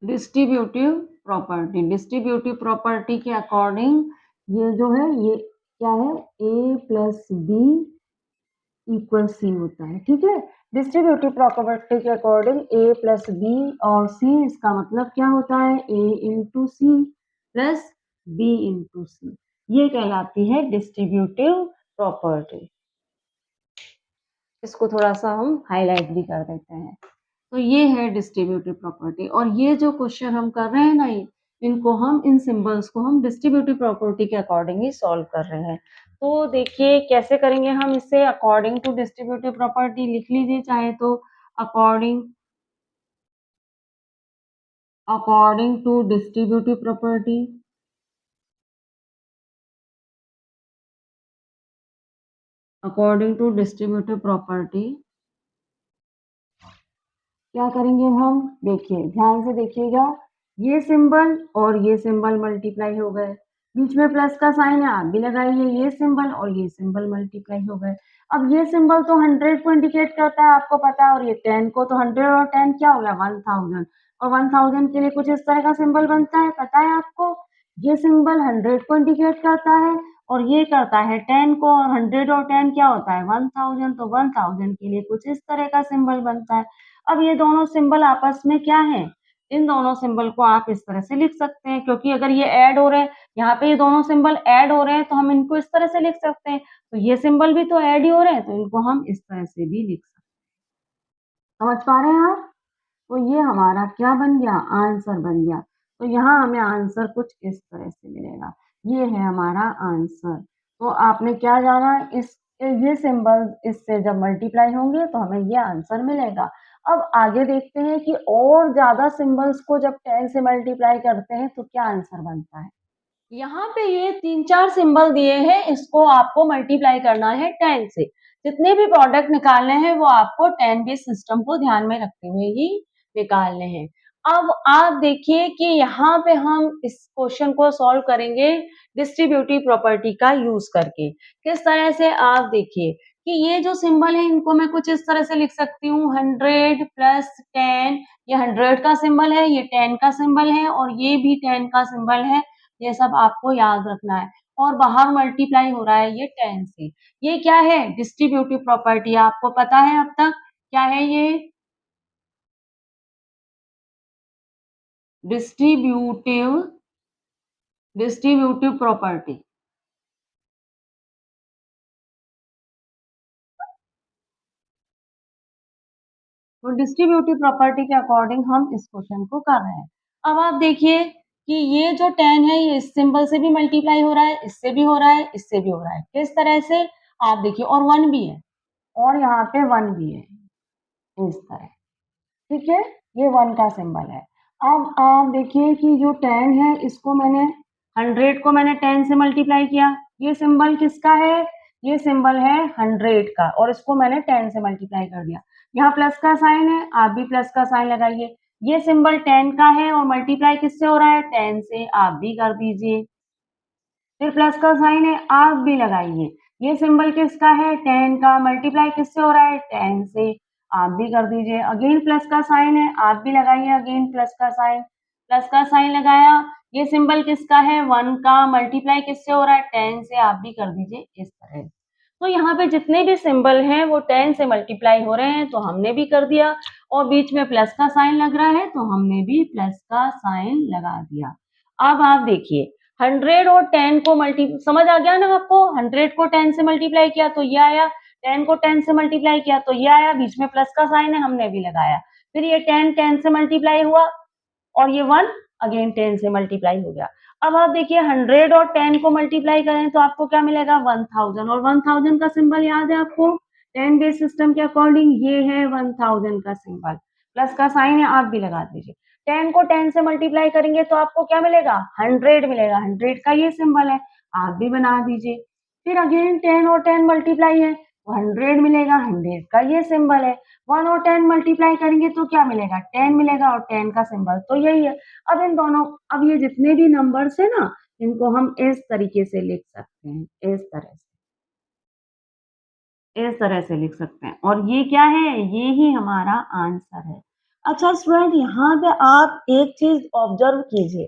डिस्ट्रीब्यूटिव प्रॉपर्टी के अकॉर्डिंग ये जो है ये क्या है, A plus B equal C होता है, ठीक है। डिस्ट्रीब्यूटिव प्रॉपर्टी के अकॉर्डिंग ए प्लस बी और सी, इसका मतलब क्या होता है, A into C plus B into C, ये कहलाती है डिस्ट्रीब्यूटिव प्रॉपर्टी। इसको थोड़ा सा हम हाईलाइट भी कर देते हैं। तो ये है डिस्ट्रीब्यूटिव प्रॉपर्टी, और ये जो क्वेश्चन हम कर रहे हैं ना, इनको हम, इन सिंबल्स को हम डिस्ट्रीब्यूटिव प्रॉपर्टी के अकॉर्डिंग ही सॉल्व कर रहे हैं। तो देखिए कैसे करेंगे हम इसे, अकॉर्डिंग टू डिस्ट्रीब्यूटिव प्रॉपर्टी लिख लीजिए चाहे तो, according according to distributive property, according to distributive property क्या करेंगे हम, देखिए ध्यान से देखिएगा, ये सिंबल और ये सिंबल मल्टीप्लाई हो गए, बीच में प्लस का साइन है आप भी लगाइए, ये सिंबल और ये सिंबल मल्टीप्लाई हो गए। अब ये सिंबल तो 100 को इंडिकेट करता है आपको पता है, और ये 10 को, तो 100 और 10 क्या हो गया, 1000, और 1000 के लिए कुछ इस तरह का सिंबल बनता है, पता है आपको। ये सिंबल 100 को इंडिकेट करता है और ये करता है 10 को, और 100 और 10 क्या होता है, 1000, तो 1000 के लिए कुछ इस तरह का सिंबल बनता है। अब ये दोनों सिंबल आपस में क्या है, इन दोनों सिंबल को आप इस तरह से लिख सकते हैं, क्योंकि अगर ये ऐड हो रहे हैं, यहाँ पे ये दोनों सिंबल ऐड हो रहे हैं, तो हम इनको इस तरह से लिख सकते हैं, तो ये सिंबल भी तो ऐड ही हो रहे हैं, तो इनको हम इस तरह से भी लिख सकते हैं। समझ पा रहे हैं आप। तो ये हमारा क्या बन गया, आंसर बन गया। तो यहाँ हमें आंसर कुछ इस तरह से मिलेगा, ये है हमारा आंसर। तो आपने क्या जाना, इस ये सिंबल इससे जब मल्टीप्लाई होंगे तो हमें ये आंसर मिलेगा। अब आगे देखते हैं कि और ज्यादा सिंबल्स को जब 10 से मल्टीप्लाई करते हैं तो क्या आंसर बनता है। यहाँ पे ये 3-4 सिंबल दिए हैं, इसको आपको मल्टीप्लाई करना है 10 से। जितने भी प्रोडक्ट निकालने हैं वो आपको 10 बेस सिस्टम को ध्यान में रखते हुए ही निकालने हैं। अब आप देखिए कि यहाँ पे हम इस क्वेश्चन को सॉल्व करेंगे डिस्ट्रीब्यूटिव प्रॉपर्टी का यूज करके। किस तरह से, आप देखिए कि ये जो सिंबल है इनको मैं कुछ इस तरह से लिख सकती हूँ, 100 प्लस 10, ये 100 का सिंबल है, ये 10 का सिंबल है और ये भी 10 का सिंबल है। ये सब आपको याद रखना है, और बाहर मल्टीप्लाई हो रहा है ये 10 से। ये क्या है, डिस्ट्रीब्यूटिव प्रॉपर्टी, आपको पता है अब तक क्या है ये, डिस्ट्रीब्यूटिव डिस्ट्रीब्यूटिव प्रॉपर्टी। तो डिस्ट्रीब्यूटिव प्रॉपर्टी के अकॉर्डिंग हम इस क्वेश्चन को कर रहे हैं। अब आप देखिए कि ये जो 10 है ये इस सिंबल से भी मल्टीप्लाई हो रहा है, इससे भी हो रहा है, इससे भी हो रहा है, किस तरह से, आप देखिए, और 1 भी है, और यहाँ पे 1 भी है, इस तरह, ठीक है, ये 1 का सिंबल है। अब आप देखिए कि जो 10 है इसको मैंने, 100 को मैंने 10 से मल्टीप्लाई किया, ये सिंबल किसका है, ये सिंबल है 100 का, और इसको मैंने 10 से मल्टीप्लाई कर दिया। यहाँ प्लस का साइन है, आप भी प्लस का साइन लगाइए। ये सिंबल 10 का है और मल्टीप्लाई किससे हो रहा है? 10 से, आप भी कर दीजिए। फिर प्लस का साइन है, आप भी लगाइए। ये सिंबल किसका है? 10 का, मल्टीप्लाई किससे हो रहा है? 10 से, आप भी कर दीजिए। अगेन प्लस का साइन है, आप भी लगाइए अगेन प्लस का साइन लगाया। ये सिंबल किसका है? 1 का, मल्टीप्लाई किससे हो रहा है? 10 से, आप भी कर दीजिए इस तरह। तो यहाँ पे जितने भी सिंबल हैं वो 10 से मल्टीप्लाई हो रहे हैं, तो हमने भी कर दिया। और बीच में प्लस का साइन लग रहा है, तो हमने भी प्लस का साइन लगा दिया। अब आप देखिए 100 और 10 को मल्टी समझ आ गया ना आपको? 100 को 10 से मल्टीप्लाई किया तो ये आया, 10 को 10 से मल्टीप्लाई किया तो ये आया, बीच में प्लस का साइन है, हमने भी लगाया। फिर ये 10 10 से मल्टीप्लाई हुआ और ये 1 अगेन 10 से मल्टीप्लाई हो गया। अब आप देखिए 100 और 10 को मल्टीप्लाई करें तो आपको क्या मिलेगा? 1000। और 1000 का सिंबल याद है आपको? 10 बेस सिस्टम के अकॉर्डिंग ये है 1000 का सिंबल। प्लस का साइन है, आप भी लगा दीजिए। 10 को 10 से मल्टीप्लाई करेंगे तो आपको क्या मिलेगा? 100 मिलेगा। 100 का ये सिंबल है, आप भी बना दीजिए। फिर अगेन 10 और 10 मल्टीप्लाई है, तो 100 मिलेगा। 100 का ये सिंबल है। 1 और 10 मल्टीप्लाई करेंगे तो क्या मिलेगा? 10 मिलेगा और 10 का सिंबल तो यही है। अब ये जितने भी नंबर्स है ना, इनको हम इस तरीके से लिख सकते हैं, इस तरह से लिख सकते हैं। और ये क्या है? ये ही हमारा आंसर है। अच्छा स्टूडेंट, यहाँ पे आप एक चीज ऑब्जर्व कीजिए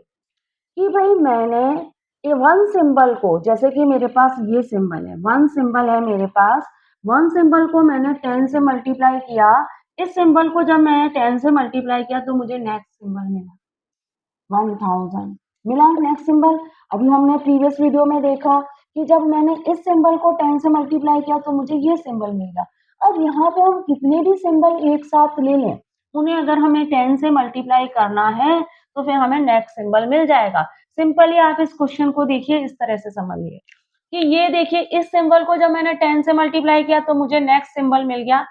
कि भाई मैंने ये वन सिंबल को, जैसे कि मेरे पास ये सिंबल है, वन सिंबल है मेरे पास, वन सिंबल को मैंने 10 से मल्टीप्लाई किया। इस सिंबल को जब मैंने 10 से मल्टीप्लाई किया तो मुझे नेक्स्ट सिंबल मिला 1000, मिला नेक्स्ट सिंबल। अभी हमने प्रीवियस वीडियो में देखा कि जब मैंने इस सिंबल को 10 से मल्टीप्लाई किया तो मुझे ये सिंबल मिला। अब यहाँ पे हम कितने भी सिंबल एक साथ ले लें, उन्हें अगर हमें 10 से मल्टीप्लाई करना है तो फिर हमें नेक्स्ट सिंबल मिल जाएगा। सिंपली आप इस क्वेश्चन को देखिए, इस तरह से समझिए कि ये देखिए इस सिंबल को जब मैंने 10 से मल्टीप्लाई किया तो मुझे नेक्स्ट सिंबल मिल गया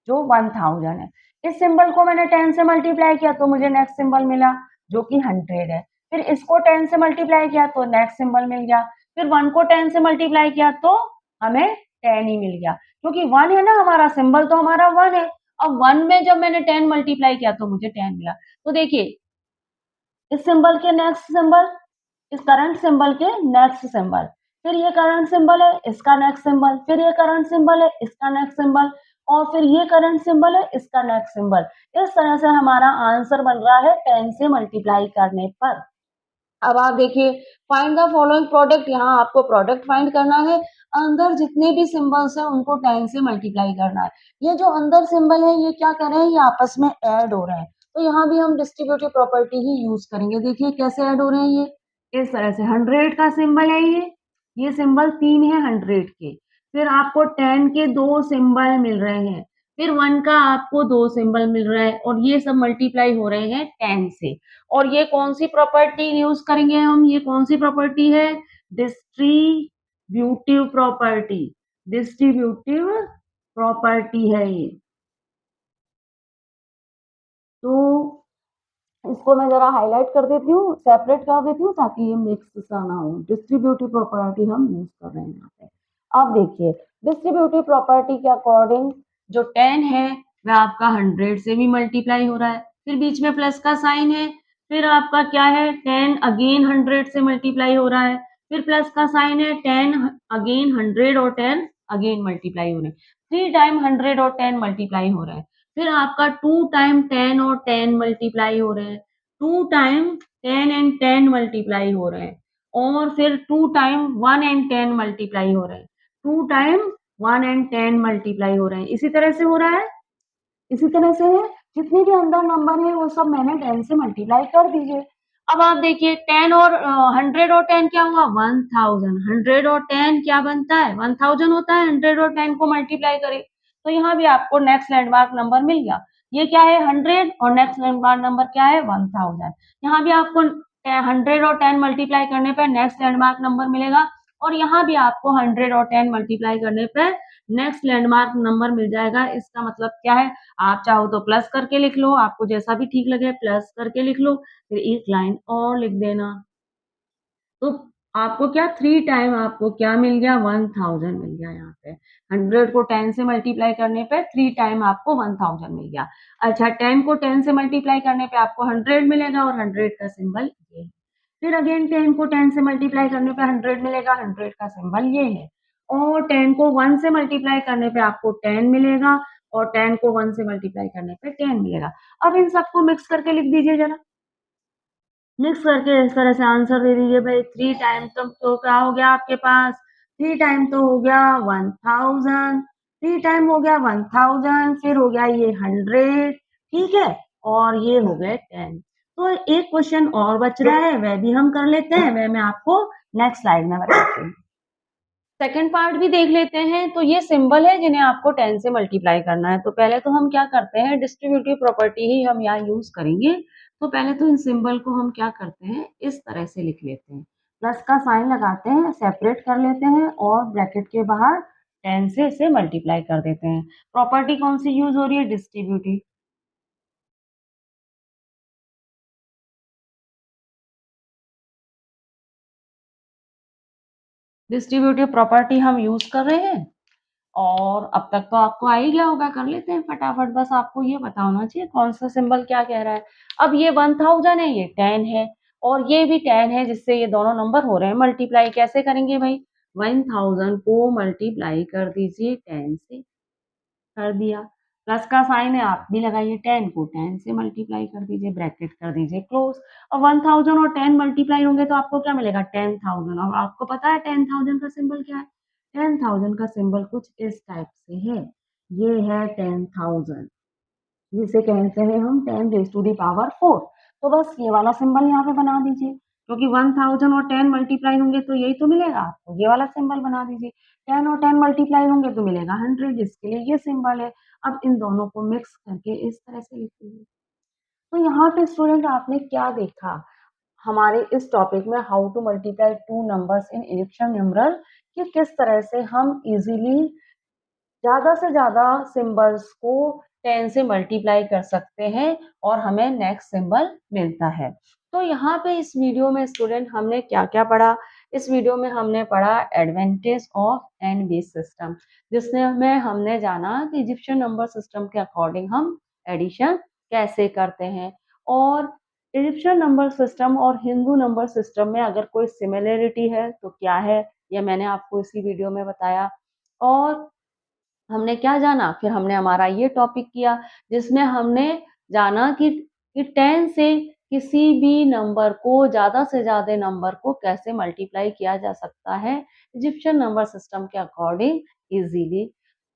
जो 1000 है। इस सिंबल को मैंने 10 से मल्टीप्लाई किया तो मुझे नेक्स्ट सिंबल मिला जो कि 100 है। फिर इसको 10 से मल्टीप्लाई किया तो नेक्स्ट सिंबल मिल गया। फिर 1 को 10 से मल्टीप्लाई किया तो हमें 10 ही मिल गया, क्योंकि 1 है ना हमारा सिंबल, तो हमारा 1 है। अब 1 में जब मैंने 10 मल्टीप्लाई किया तो मुझे 10 मिला। तो देखिए इस सिंबल के नेक्स्ट सिंबल, इस करंट सिंबल के नेक्स्ट सिंबल, फिर ये करंट सिंबल है, इसका नेक्स्ट सिंबल, फिर ये करंट सिंबल है, इसका नेक्स्ट सिंबल, और फिर ये करंट सिंबल है, इसका नेक्स्ट सिंबल। इस तरह से हमारा आंसर बन रहा है 10 से मल्टीप्लाई करने पर। अब आप देखिए फाइंड द फॉलोइंग प्रोडक्ट, यहाँ आपको प्रोडक्ट फाइंड करना है। अंदर जितने भी सिंबल्स हैं उनको 10 से मल्टीप्लाई करना है। ये जो अंदर सिंबल है ये क्या कर रहे हैं? ये आपस में ऐड हो रहे हैं, तो यहाँ भी हम डिस्ट्रीब्यूटिव प्रॉपर्टी ही यूज करेंगे। देखिए कैसे ऐड हो रहे हैं ये, इस तरह से 100 का सिंबल है ये सिंबल 3 है 100 के। फिर आपको 10 के 2 सिंबल मिल रहे हैं, फिर 1 का आपको 2 सिंबल मिल रहा है, और ये सब मल्टीप्लाई हो रहे हैं 10 से। और ये कौन सी प्रॉपर्टी यूज करेंगे हम? ये कौन सी प्रॉपर्टी है? डिस्ट्रीब्यूटिव प्रॉपर्टी, डिस्ट्रीब्यूटिव प्रॉपर्टी है ये। तो इसको मैं जरा हाईलाइट कर देती हूँ, सेपरेट कर देती हूँ ताकि ये मिक्स सा ना हो। डिस्ट्रीब्यूटिव प्रॉपर्टी हम यूज कर रहे हैं यहाँ पे। अब देखिए डिस्ट्रीब्यूटिव प्रॉपर्टी के अकॉर्डिंग जो 10 है वह आपका 100 से भी मल्टीप्लाई हो रहा है, फिर बीच में प्लस का साइन है, फिर आपका क्या है 10 अगेन 100 से मल्टीप्लाई हो रहा है, फिर प्लस का साइन है 10 अगेन 100 और 10 अगेन मल्टीप्लाई हो रहे हैं, 3 टाइम 100 और 10 मल्टीप्लाई हो रहा है। फिर आपका 2 टाइम 10 और 10 मल्टीप्लाई हो रहे हैं, 2 टाइम 10 एंड 10 मल्टीप्लाई हो रहे हैं, और फिर 2 टाइम 1 एंड 10 मल्टीप्लाई हो रहे हैं, 2 टाइम 1 एंड 10 मल्टीप्लाई हो रहे हैं। इसी तरह से हो रहा है, इसी तरह से है। जितने भी अंदर नंबर है वो सब मैंने 10 से मल्टीप्लाई कर दीजिए। अब आप देखिए 10 और 100 और 10 क्या हुआ? 1000। 100 और 10 क्या बनता है? 1000 होता है। 100 और 10 को मल्टीप्लाई करें तो यहाँ भी आपको नेक्स्ट लैंडमार्क नंबर मिल गया। ये क्या है? 100, और नेक्स्ट लैंडमार्क नंबर क्या है? 1000। यहाँ भी आपको 100 और 10 मल्टीप्लाई करने पर नेक्स्ट लैंडमार्क नंबर मिलेगा, और यहाँ भी आपको 100 और 10 मल्टीप्लाई करने पर नेक्स्ट लैंडमार्क नंबर मिल जाएगा। इसका मतलब क्या है? आप चाहो तो प्लस करके लिख लो, आपको जैसा भी ठीक लगे प्लस करके लिख लो, फिर एक लाइन और लिख देना। तो आपको क्या 3 टाइम आपको क्या मिल गया 1000 मिल गया यहाँ पे। 100 को 10 से मल्टीप्लाई करने पे 3 टाइम आपको 1000 मिल गया। अच्छा 10 को 10 से मल्टीप्लाई करने पे आपको 100 मिलेगा और 100 का सिंबल ये है। फिर अगेन 10 को 10 से मल्टीप्लाई करने पे 100 मिलेगा, 100 का सिंबल ये है। और 10 को 1 से मल्टीप्लाई करने पे आपको 10 मिलेगा और 10 को 1 से मल्टीप्लाई करने पे 10 मिलेगा। अब इन सबको मिक्स करके लिख दीजिए जरा। मिक्स करके इस तरह से आंसर दे दीजिए भाई। 3 टाइम तो क्या हो गया आपके पास, 3 टाइम तो हो गया 1000, 3 टाइम हो गया 1000, फिर हो गया ये 100, ठीक है, और ये हो गए 10। तो एक क्वेश्चन और बच रहा है, वह भी हम कर लेते हैं, वह मैं आपको नेक्स्ट स्लाइड में बताती हूँ। सेकंड पार्ट भी देख लेते हैं। तो ये सिंबल है जिन्हें आपको 10 से मल्टीप्लाई करना है। तो पहले तो हम क्या करते हैं, डिस्ट्रीब्यूटिव प्रॉपर्टी ही हम यहाँ यूज करेंगे। तो पहले तो इन सिंबल को हम क्या करते हैं, इस तरह से लिख लेते हैं। प्लस का साइन लगाते हैं, सेपरेट कर लेते हैं और ब्रैकेट के बाहर 10 से इसे मल्टीप्लाई कर देते हैं। प्रॉपर्टी कौन सी यूज हो रही है, डिस्ट्रीब्यूटिव। डिस्ट्रीब्यूटिव प्रॉपर्टी हम यूज कर रहे हैं। और अब तक तो आपको आ ही गया होगा, कर लेते हैं फटाफट। बस आपको ये पता होना चाहिए कौन सा सिंबल क्या कह रहा है। अब ये 1000 है, ये 10 है, और ये भी 10 है, जिससे ये दोनों नंबर हो रहे हैं मल्टीप्लाई। कैसे करेंगे भाई, 1000 को मल्टीप्लाई कर दीजिए 10 से, कर दिया। प्लस का साइन है, आप भी लगाइए। 10 को 10 से मल्टीप्लाई कर दीजिए, ब्रैकेट कर दीजिए क्लोज। अब 1000 और 10 मल्टीप्लाई होंगे तो आपको क्या मिलेगा, 10,000। और आपको पता है 10,000 का सिंबल क्या है। 10,000 का सिंबल कुछ इस टाइप से है, ये है 10,000, जिसे कहते हैं हम 10 रेज़ टू द पावर 4। तो बस ये वाला सिंबल यहाँ पे बना दीजिए, क्योंकि 1000 और 10 मल्टीप्लाई होंगे तो यही तो मिलेगा आपको, ये वाला सिंबल बना दीजिए। 10 और 10 मल्टीप्लाई होंगे तो मिलेगा 100, जिसके लिए ये सिंबल है। अब इन दोनों को मिक्स करके इस तरह से लिख दीजिए। तो यहाँ पे स्टूडेंट आपने क्या देखा हमारे इस टॉपिक में, how to multiply two numbers in Egyptian numeral, कि किस तरह से हम इजीली ज़्यादा से ज़्यादा सिंबल्स को 10 से मल्टीप्लाई कर सकते हैं और हमें नेक्स्ट सिंबल मिलता है। तो यहाँ पे इस वीडियो में स्टूडेंट हमने क्या-क्या पढ़ा? इस वीडियो में हमने पढ़ा advantage of and base system, जिसमें हमने जाना कि इजिप्शियन नंबर सिस्टम के अकॉर्डिंग हम एडिशन कैसे करते हैं, और इजिप्शियन नंबर सिस्टम और हिंदू नंबर सिस्टम में अगर कोई सिमिलरिटी है तो क्या है, ये मैंने आपको इसी वीडियो में बताया। और हमने क्या जाना, फिर हमने हमारा ये टॉपिक किया, जिसमें हमने जाना कि 10 से किसी भी नंबर को, ज़्यादा से ज़्यादा नंबर को कैसे मल्टीप्लाई किया जा सकता है इजिप्शियन नंबर सिस्टम के अकॉर्डिंग ईज़िली।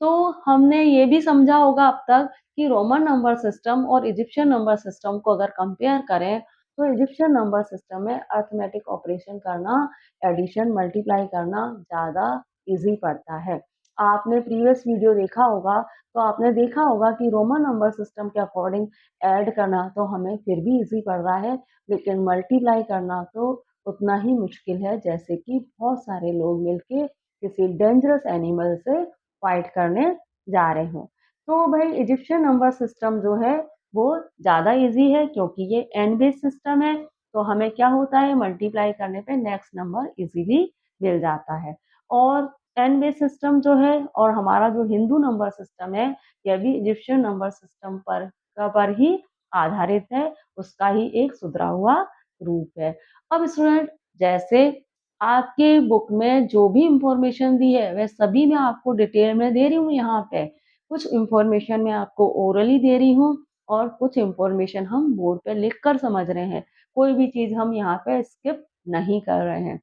तो हमने ये भी समझा होगा अब तक कि रोमन नंबर सिस्टम और इजिप्शियन नंबर सिस्टम को अगर कंपेयर करें, तो इजिप्शियन नंबर सिस्टम में अरिथमेटिक ऑपरेशन करना, एडिशन, मल्टीप्लाई करना ज़्यादा ईज़ी पड़ता है। आपने प्रीवियस वीडियो देखा होगा, तो आपने देखा होगा कि रोमन नंबर सिस्टम के अकॉर्डिंग ऐड करना तो हमें फिर भी इजी पड़ रहा है, लेकिन मल्टीप्लाई करना तो उतना ही मुश्किल है, जैसे कि बहुत सारे लोग मिलके किसी डेंजरस एनिमल से फाइट करने जा रहे हों। तो भाई इजिप्शियन नंबर सिस्टम जो है वो ज़्यादा इजी है, क्योंकि ये एंड बेस्ड सिस्टम है। तो हमें क्या होता है, मल्टीप्लाई करने पे नेक्स्ट नंबर इजीली मिल जाता है। और 10 बेस सिस्टम जो है और हमारा जो हिंदू नंबर सिस्टम है, यह भी इजिप्शियन नंबर सिस्टम पर ही आधारित है, उसका ही एक सुधरा हुआ रूप है। अब स्टूडेंट, जैसे आपके बुक में जो भी इंफॉर्मेशन दी है वह सभी मैं आपको डिटेल में दे रही हूँ यहाँ पे। कुछ इंफॉर्मेशन मैं आपको ओरली दे रही हूँ और कुछ इंफॉर्मेशन हम बोर्ड पे लिख कर समझ रहे हैं। कोई भी चीज़ हम यहाँ पे स्किप नहीं कर रहे हैं।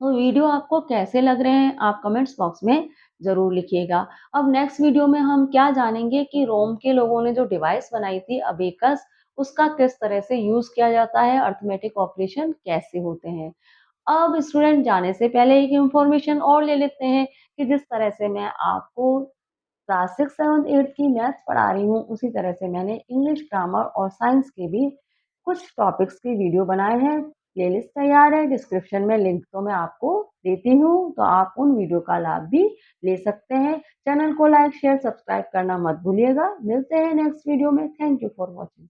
तो वीडियो आपको कैसे लग रहे हैं, आप कमेंट्स बॉक्स में ज़रूर लिखिएगा। अब नेक्स्ट वीडियो में हम क्या जानेंगे कि रोम के लोगों ने जो डिवाइस बनाई थी अबेकस, उसका किस तरह से यूज़ किया जाता है, अरिथमेटिक ऑपरेशन कैसे होते हैं। अब स्टूडेंट, जाने से पहले एक इन्फॉर्मेशन और ले लेते हैं कि जिस तरह से मैं आपको क्लास 6, 7, 8 की मैथ्स पढ़ा रही हूँ, उसी तरह से मैंने इंग्लिश, ग्रामर और साइंस के भी कुछ टॉपिक्स की वीडियो बनाए हैं। प्लेलिस्ट तैयार है, डिस्क्रिप्शन में लिंक तो मैं आपको देती हूँ, तो आप उन वीडियो का लाभ भी ले सकते हैं। चैनल को लाइक, शेयर, सब्सक्राइब करना मत भूलिएगा। मिलते हैं नेक्स्ट वीडियो में। Thank you for watching.